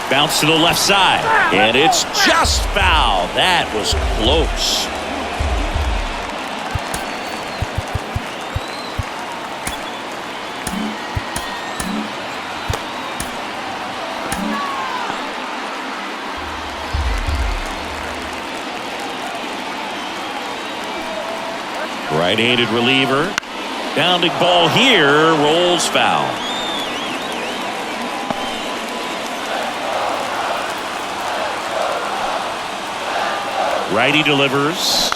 [SPEAKER 1] Bounce to the left side. And it's just foul. That was close. Right-handed reliever. Bounding ball here. Rolls foul. Righty delivers.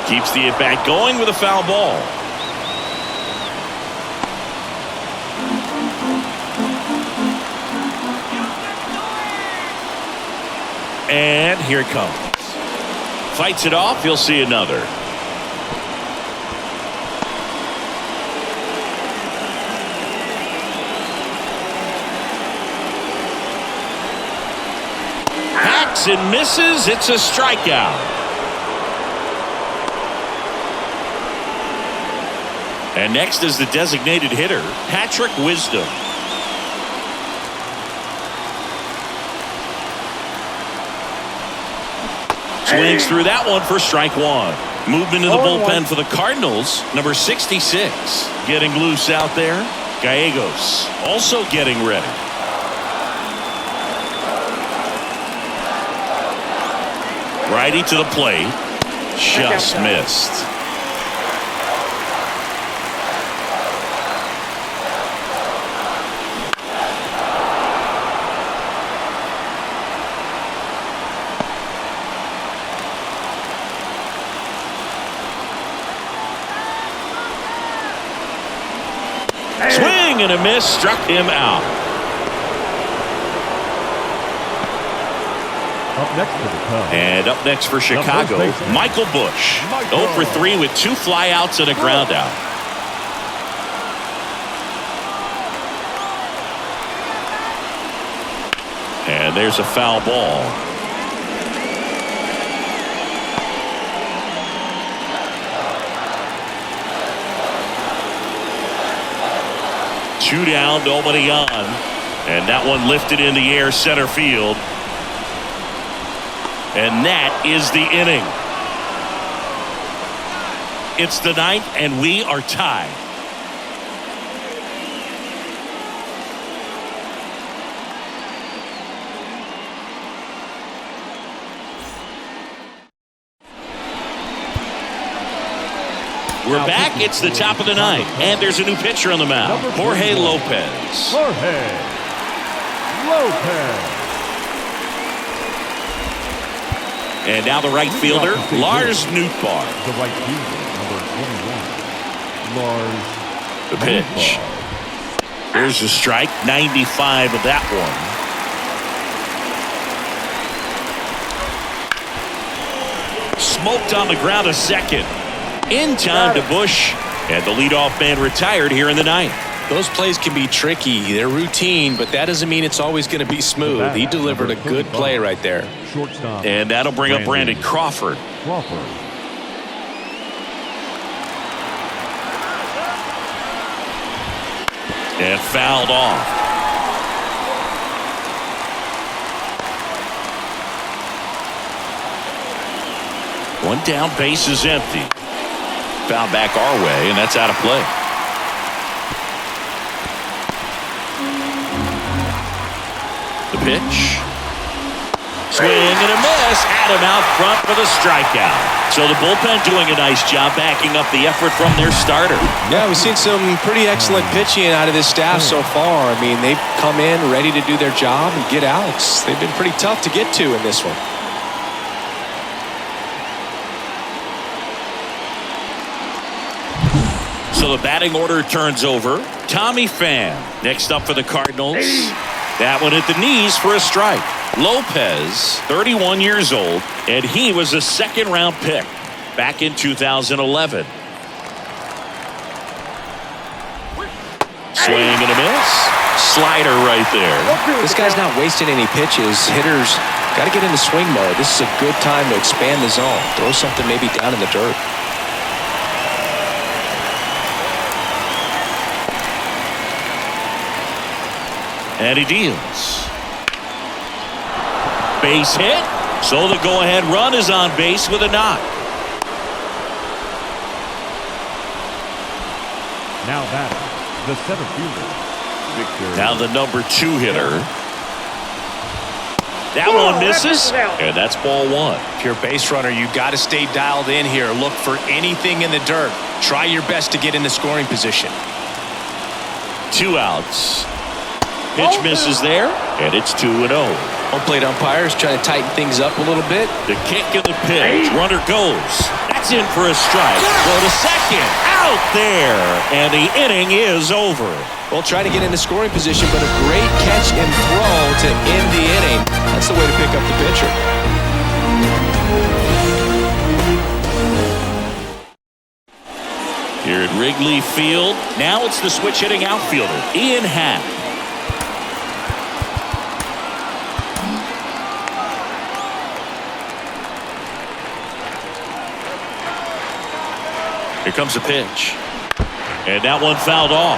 [SPEAKER 1] Keeps the at-bat going with a foul ball. And here it comes. Fights it off. You'll see another. And misses. It's a strikeout. And next is the designated hitter, Patrick Wisdom. Swings through that one for strike 1. Movement in the bullpen for the Cardinals, number 66. Getting loose out there. Gallegos also getting ready. Righty to the plate. Just missed. Swing and a miss. Struck him out.
[SPEAKER 3] Up next for the Cubs.
[SPEAKER 1] And up next for Chicago, Michael Busch. 0 for 3 with 2 flyouts and a ground out. And there's a foul ball. Two down, nobody on. And that one lifted in the air center field. And that is the inning. It's the 9th, and we are tied. We're back. It's the top of the 9th, and there's a new pitcher on the mound, Jorge Lopez.
[SPEAKER 3] Jorge Lopez.
[SPEAKER 1] And now the right fielder, Lars Nootbaar.
[SPEAKER 3] The right fielder, number 21, Lars.
[SPEAKER 1] The pitch. Here's the strike, 95 of that one. Smoked on the ground a second. In time to Busch, and the leadoff man retired here in the 9th.
[SPEAKER 2] Those plays can be tricky. They're routine, but that doesn't mean it's always going to be smooth. He delivered a good play right there.
[SPEAKER 3] Shortstop.
[SPEAKER 1] And that'll bring up Brandon Crawford. And fouled off. One down, base is empty. Foul back our way, and that's out of play. The pitch. Swing and a miss. Had him out front for the strikeout. So the bullpen doing a nice job backing up the effort from their starter.
[SPEAKER 2] Yeah, we've seen some pretty excellent pitching out of this staff so far. I mean, they've come in ready to do their job and get outs. They've been pretty tough to get to in this one.
[SPEAKER 1] So the batting order turns over. Tommy Pham next up for the Cardinals. That one at the knees for a strike. Lopez, 31 years old, and he was a second-round pick back in 2011. Swing and a miss. slider right there.
[SPEAKER 2] This guy's not wasting any pitches. Hitters got to get into swing mode. This is a good time to expand the zone. Throw something maybe down in the dirt.
[SPEAKER 1] And he deals. Base hit. So the go-ahead run is on base with a knock.
[SPEAKER 3] Now batting, the center fielder, Victor.
[SPEAKER 1] Now the number 2 hitter. That one misses, and that's ball 1.
[SPEAKER 2] If you're a base runner, you got to stay dialed in here. Look for anything in the dirt. Try your best to get in the scoring position.
[SPEAKER 1] 2 outs. Pitch misses there, and it's 2-0.
[SPEAKER 2] Home plate umpires trying to tighten things up a little bit.
[SPEAKER 1] The kick and the pitch. Runner goes. That's in for a strike. Go to second. Out there. And the inning is over.
[SPEAKER 2] Well, try to get into scoring position, but a great catch and throw to end the inning. That's the way to pick up the pitcher.
[SPEAKER 1] Here at Wrigley Field, now it's the switch hitting outfielder, Ian Happ. Here comes a pitch. And that one fouled off.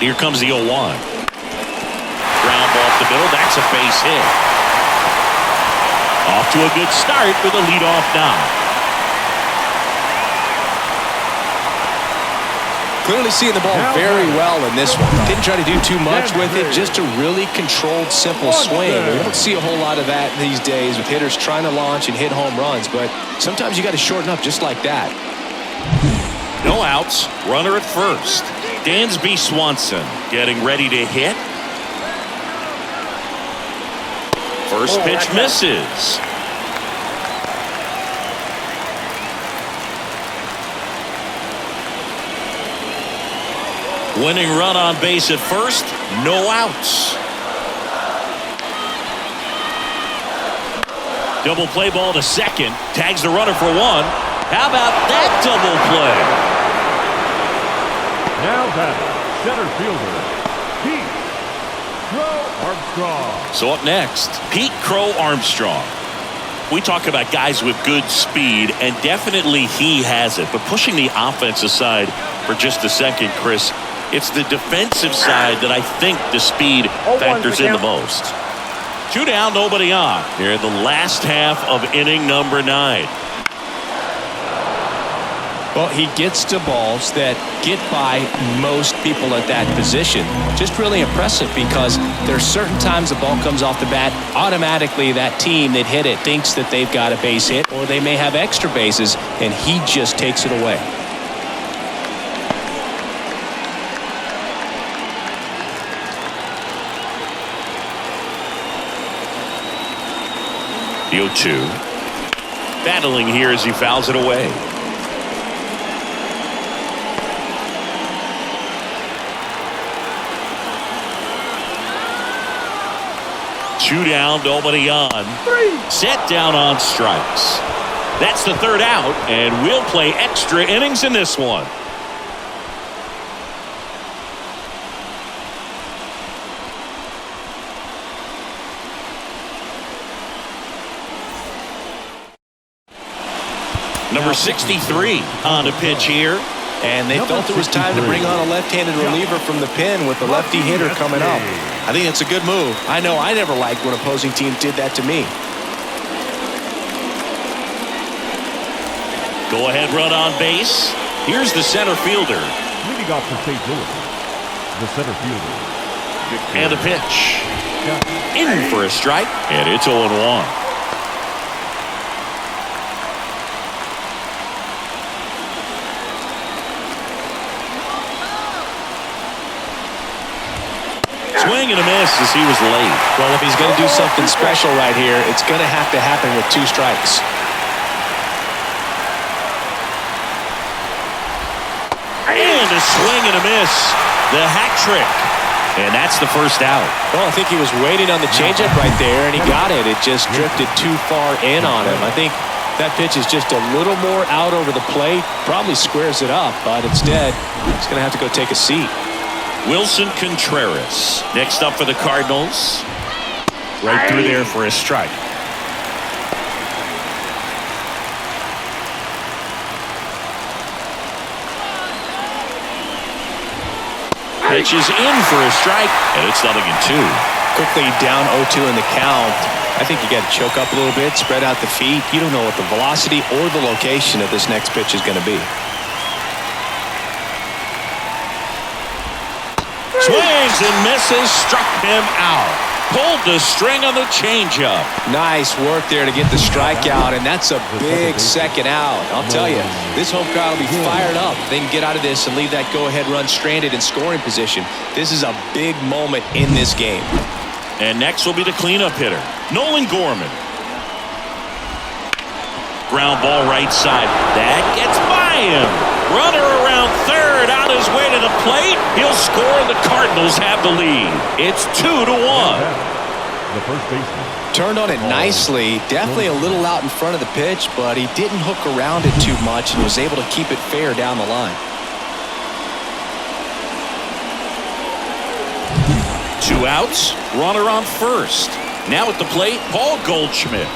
[SPEAKER 1] Here comes the 0-1. Ground ball off the middle. That's a base hit. Off to a good start with a leadoff knock.
[SPEAKER 2] Clearly seeing the ball very well in this one. Didn't try to do too much with it. Just a really controlled, simple swing. We don't see a whole lot of that these days with hitters trying to launch and hit home runs. But sometimes you got to shorten up just like that.
[SPEAKER 1] No outs. Runner at first. Dansby Swanson getting ready to hit. First pitch misses. Winning run on base at first. No outs. Double play ball to second. Tags the runner for 1. How about that double play?
[SPEAKER 3] Now batting, center fielder, Pete Crow Armstrong.
[SPEAKER 1] So up next, Pete Crow Armstrong. We talk about guys with good speed, and definitely he has it. But pushing the offense aside for just a second, Chris, it's the defensive side that I think the speed factors in the most. 2 down, nobody on. Here in the last half of inning number 9.
[SPEAKER 2] Well, he gets to balls that get by most people at that position. Just really impressive because there's certain times the ball comes off the bat, automatically that team that hit it thinks that they've got a base hit or they may have extra bases, and he just takes it away.
[SPEAKER 1] The 0-2. Battling here as he fouls it away. Two down, nobody on. Set down on strikes. That's the 3rd out, and we'll play extra innings in this one. Number 63 on a pitch here.
[SPEAKER 2] And they felt it was time to bring on a left-handed reliever from the pen with the lefty hitter coming up. I think it's a good move. I know I never liked when opposing teams did that to me.
[SPEAKER 1] Go ahead run on base. Here's the center fielder.
[SPEAKER 3] Leading off for St. Louis, the center fielder, Victor.
[SPEAKER 1] And a pitch. In for a strike. And it's 0-1. Swing and a miss as he was late.
[SPEAKER 2] Well, if he's going to do something special right here, it's going to have to happen with 2 strikes.
[SPEAKER 1] And a swing and a miss. The hat trick. And that's the 1st out.
[SPEAKER 2] Well, I think he was waiting on the changeup right there, and he got it. It just drifted too far in on him. I think That pitch is just a little more out over the plate. Probably squares it up, but instead, he's going to have to go take a seat.
[SPEAKER 1] Wilson Contreras next up for the Cardinals. Right through there for a strike. Pitch is in for a strike, and it's 0-2.
[SPEAKER 2] Quickly down 0-2 in the count. I think you got to choke up a little bit, spread out the feet. You don't know what the velocity or the location of this next pitch is going to be.
[SPEAKER 1] Swings and misses, struck him out. Pulled the string on the changeup.
[SPEAKER 2] Nice work there to get the strikeout, and that's a big second out. I'll tell you, this home crowd will be fired up. They can get out of this and leave that go-ahead run stranded in scoring position. This is a big moment in this game.
[SPEAKER 1] And next will be the cleanup hitter, Nolan Gorman. Ground ball right side. That gets by him. Runner around third, on his way to the plate. He'll score, and the Cardinals have the lead. It's 2-1.
[SPEAKER 3] The first baseman.
[SPEAKER 2] Turned on it nicely. Definitely a little out in front of the pitch, but he didn't hook around it too much and was able to keep it fair down the line.
[SPEAKER 1] 2 outs, runner on first. Now at the plate, Paul Goldschmidt.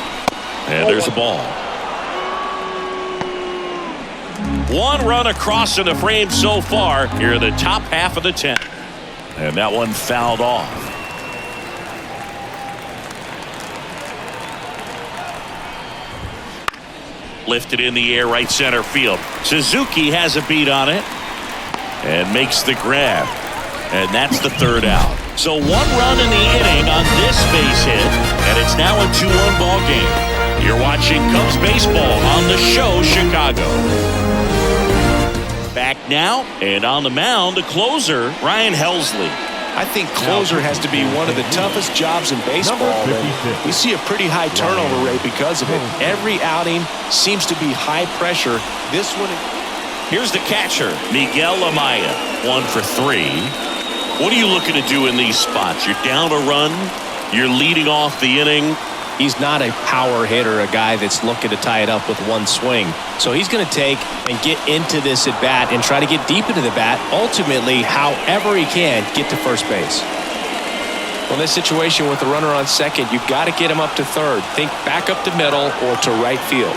[SPEAKER 1] And there's a ball. 1 run across in the frame so far here in the top half of the 10th. And that one fouled off. Lifted in the air, right center field. Suzuki has a beat on it and makes the grab. And that's the 3rd out. So 1 run in the inning on this base hit, and it's now a 2-1 ball game. You're watching Cubs baseball on the show Chicago. Back now, and on the mound, the closer, Ryan Helsley.
[SPEAKER 2] I think closer has to be one of the toughest jobs in baseball. We see a pretty high turnover rate because of it. Every outing seems to be high pressure. This one.
[SPEAKER 1] Here's the catcher, Miguel Amaya, 1 for 3. What are you looking to do in these spots? You're down a run. You're leading off the inning.
[SPEAKER 2] He's not a power hitter, a guy that's looking to tie it up with 1 swing. So he's going to take and get into this at bat and try to get deep into the bat. Ultimately, however he can, get to first base. Well, in this situation with the runner on second, you've got to get him up to third. Think back up to middle or to right field.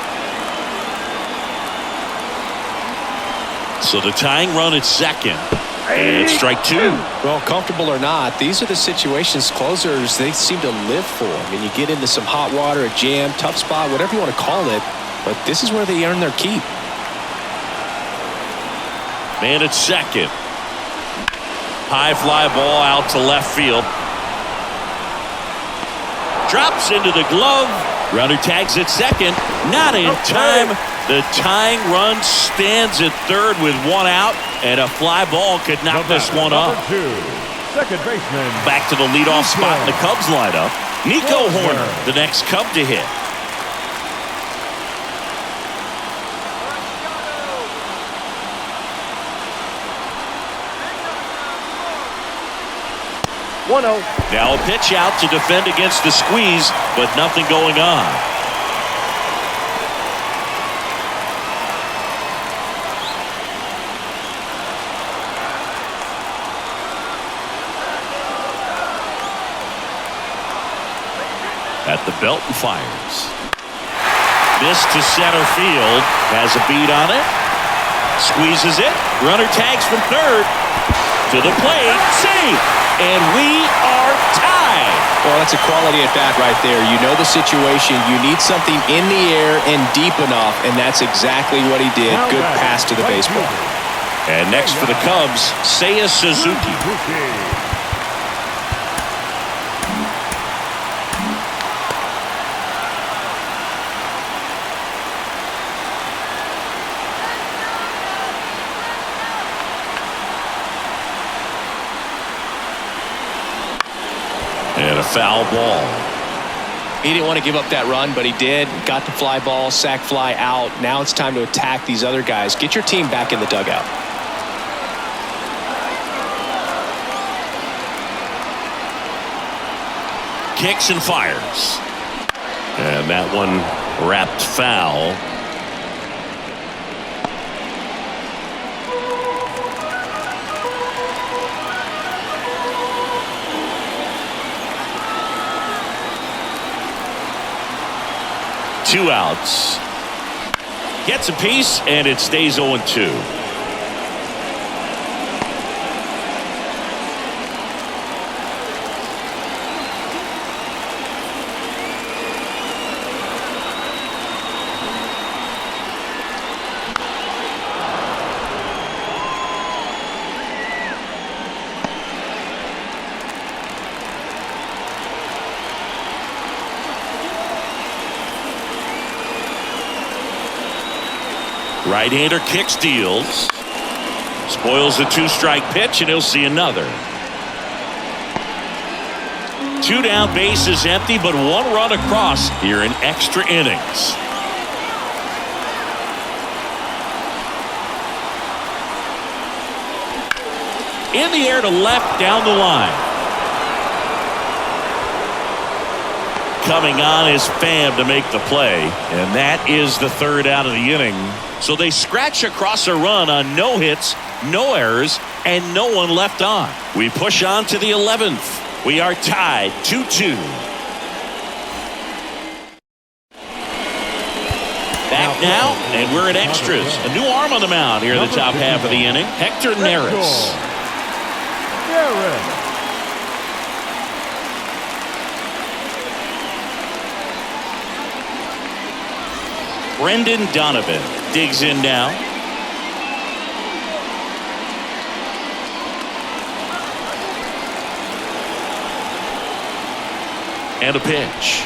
[SPEAKER 1] So the tying run at second. And strike 2.
[SPEAKER 2] Well, comfortable or not, these are the situations closers they seem to live for. I mean, you get into some hot water, a jam, tough spot, whatever you want to call it, but this is where they earn their keep.
[SPEAKER 1] Man at second. High fly ball out to left field. Drops into the glove. Runner tags at second. Not in time. The tying run stands at third with 1 out, and a fly ball could knock this one up.
[SPEAKER 3] Second baseman.
[SPEAKER 1] Back to the leadoff spot in the Cubs lineup. Nico Horner, the next Cub to hit. Now a pitch out to defend against the squeeze, but nothing going on. At the belt and fires. Missed to center field. Has a beat on it. Squeezes it. Runner tags from third. To the plate. Safe. And we are tied.
[SPEAKER 2] Well, that's a quality at bat right there. You know the situation. You need something in the air and deep enough, and that's exactly what he did. Good pass to the baseball.
[SPEAKER 1] And next for the Cubs, Seiya Suzuki. And a foul ball.
[SPEAKER 2] He didn't want to give up that run, but he did. Got the fly ball, sac fly out. Now it's time to attack these other guys. Get your team back in the dugout.
[SPEAKER 1] Kicks and fires. And that one Wrapped foul. Two outs. Gets a piece, and it stays 0-2. Right-hander kicks, deals. Spoils the 2-strike pitch, and he'll see another. 2 down, base is empty, but 1 run across here in extra innings. In the air to left, down the line. Coming on is Pham to make the play, and that is the 3rd out of the inning. So they scratch across a run on no hits, no errors, and no one left on. We push on to the 11th. We are tied 2-2. Back now, and we're at extras. A new arm on the mound here in the top half of the inning. Hector Neris. Brendan Donovan digs in now. And a pitch.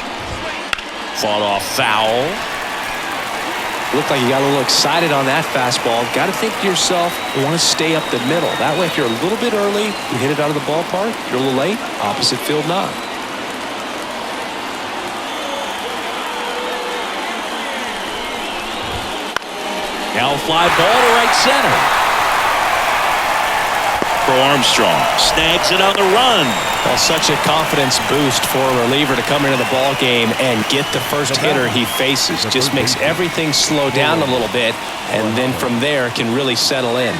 [SPEAKER 1] Fought off foul.
[SPEAKER 2] Looked like you got a little excited on that fastball. Got to think to yourself, you want to stay up the middle. That way, if you're a little bit early, you hit it out of the ballpark. You're a little late, opposite field not.
[SPEAKER 1] Now fly ball to right center. For Armstrong. Snags it on the run.
[SPEAKER 2] Well, such a confidence boost for a reliever to come into the ball game and get the first hitter he faces. Just makes everything slow down a little bit, and then from there can really settle in.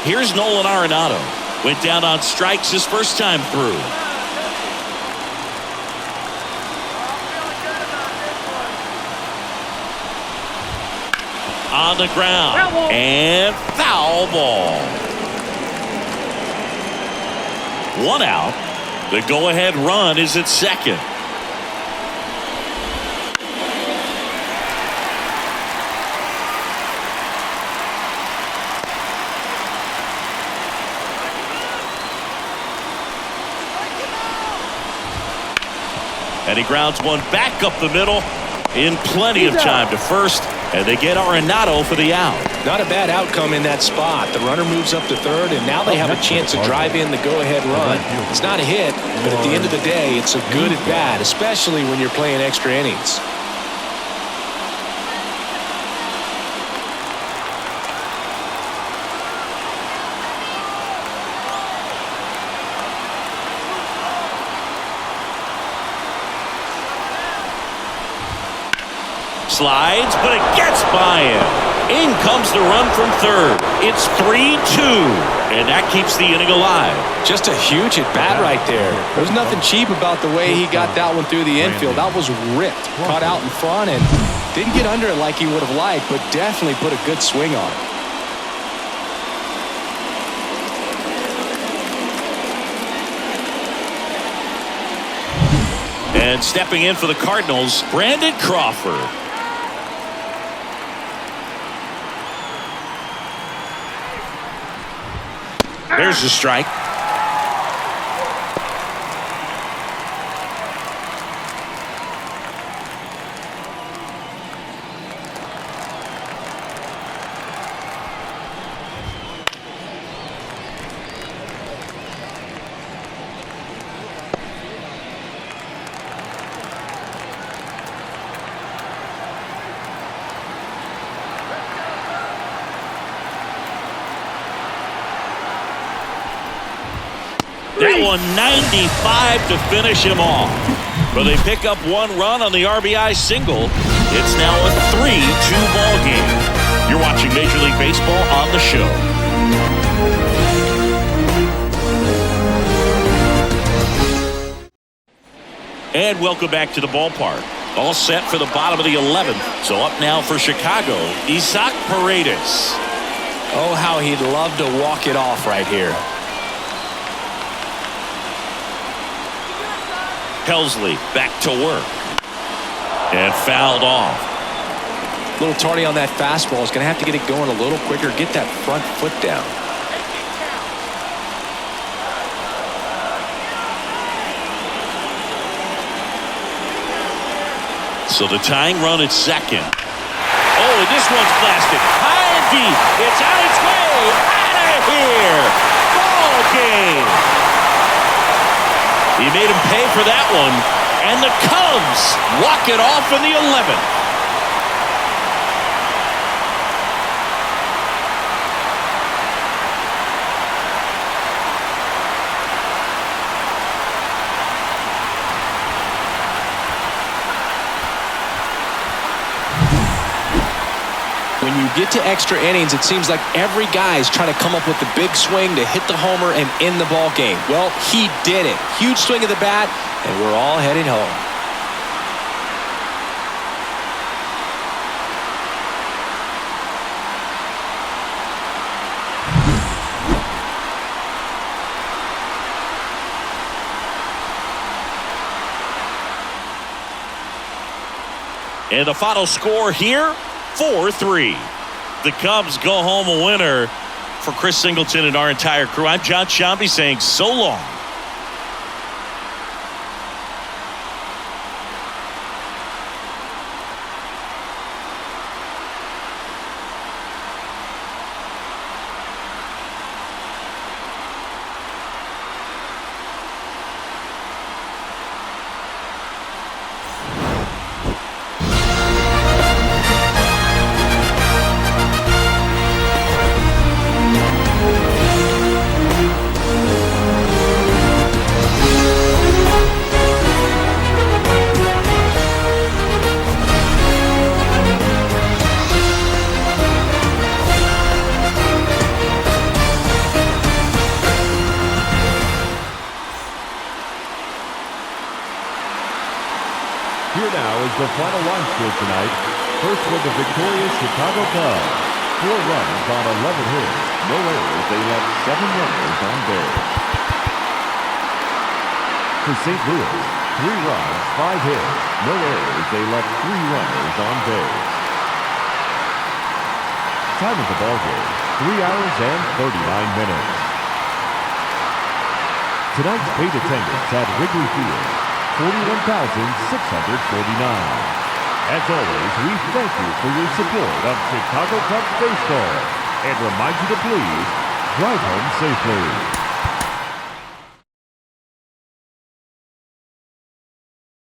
[SPEAKER 1] Here's Nolan Arenado. Went down on strikes his first time through. On the ground. And foul ball. 1 out. The go-ahead run is at second. And he grounds one back up the middle in plenty of time to first. And they get Arenado for the out.
[SPEAKER 2] Not a bad outcome in that spot. The runner moves up to third, and now they have a chance to drive in the go-ahead run. It's not a hit, but at the end of the day, it's a good at-bat, especially when you're playing extra innings.
[SPEAKER 1] Slides, but it gets by him. In comes the run from third. It's 3-2, and that keeps the inning alive.
[SPEAKER 2] Just a huge at-bat right there. There's nothing cheap about the way he got that one through the infield. That was ripped. Caught out in front and didn't get under it like he would have liked, but definitely put a good swing on it.
[SPEAKER 1] And stepping in for the Cardinals, Brandon Crawford. There's the strike. That one 95 to finish him off. But they pick up one run on the RBI single. It's now a 3-2 ball game. You're watching Major League Baseball on the show. And welcome back to the ballpark. All set for the bottom of the 11th. So up now for Chicago, Isaac Paredes.
[SPEAKER 2] Oh, how he'd love to walk it off right here.
[SPEAKER 1] Helsley back to work. And fouled off.
[SPEAKER 2] A little tardy on that fastball. Is going to have to get it going a little quicker. Get that front foot down.
[SPEAKER 1] So the tying run at second. Oh, and this one's blasted. High and deep. It's on its way. Out of here. Ball game. He made him pay for that one. And the Cubs walk it off in the 11th.
[SPEAKER 2] When you get to extra innings, it seems like every guy's trying to come up with the big swing to hit the homer and end the ball game. Well, he did it. Huge swing of the bat, and we're all heading home.
[SPEAKER 1] And the final score here, 4-3. The Cubs go home a winner. For Chris Singleton and our entire crew, I'm John Sciambi saying so long.
[SPEAKER 3] Here now is the final line score tonight. First for the victorious Chicago Cubs. 4 runs on 11 hits. No errors. They left 7 runners on base. For St. Louis, 3 runs, 5 hits. No errors. They left 3 runners on base. Time of the ball game, 3 hours and 39 minutes. Tonight's paid attendance at Wrigley Field, 41,649. As always, we thank you for your support of Chicago Cubs baseball and remind you to please drive home safely.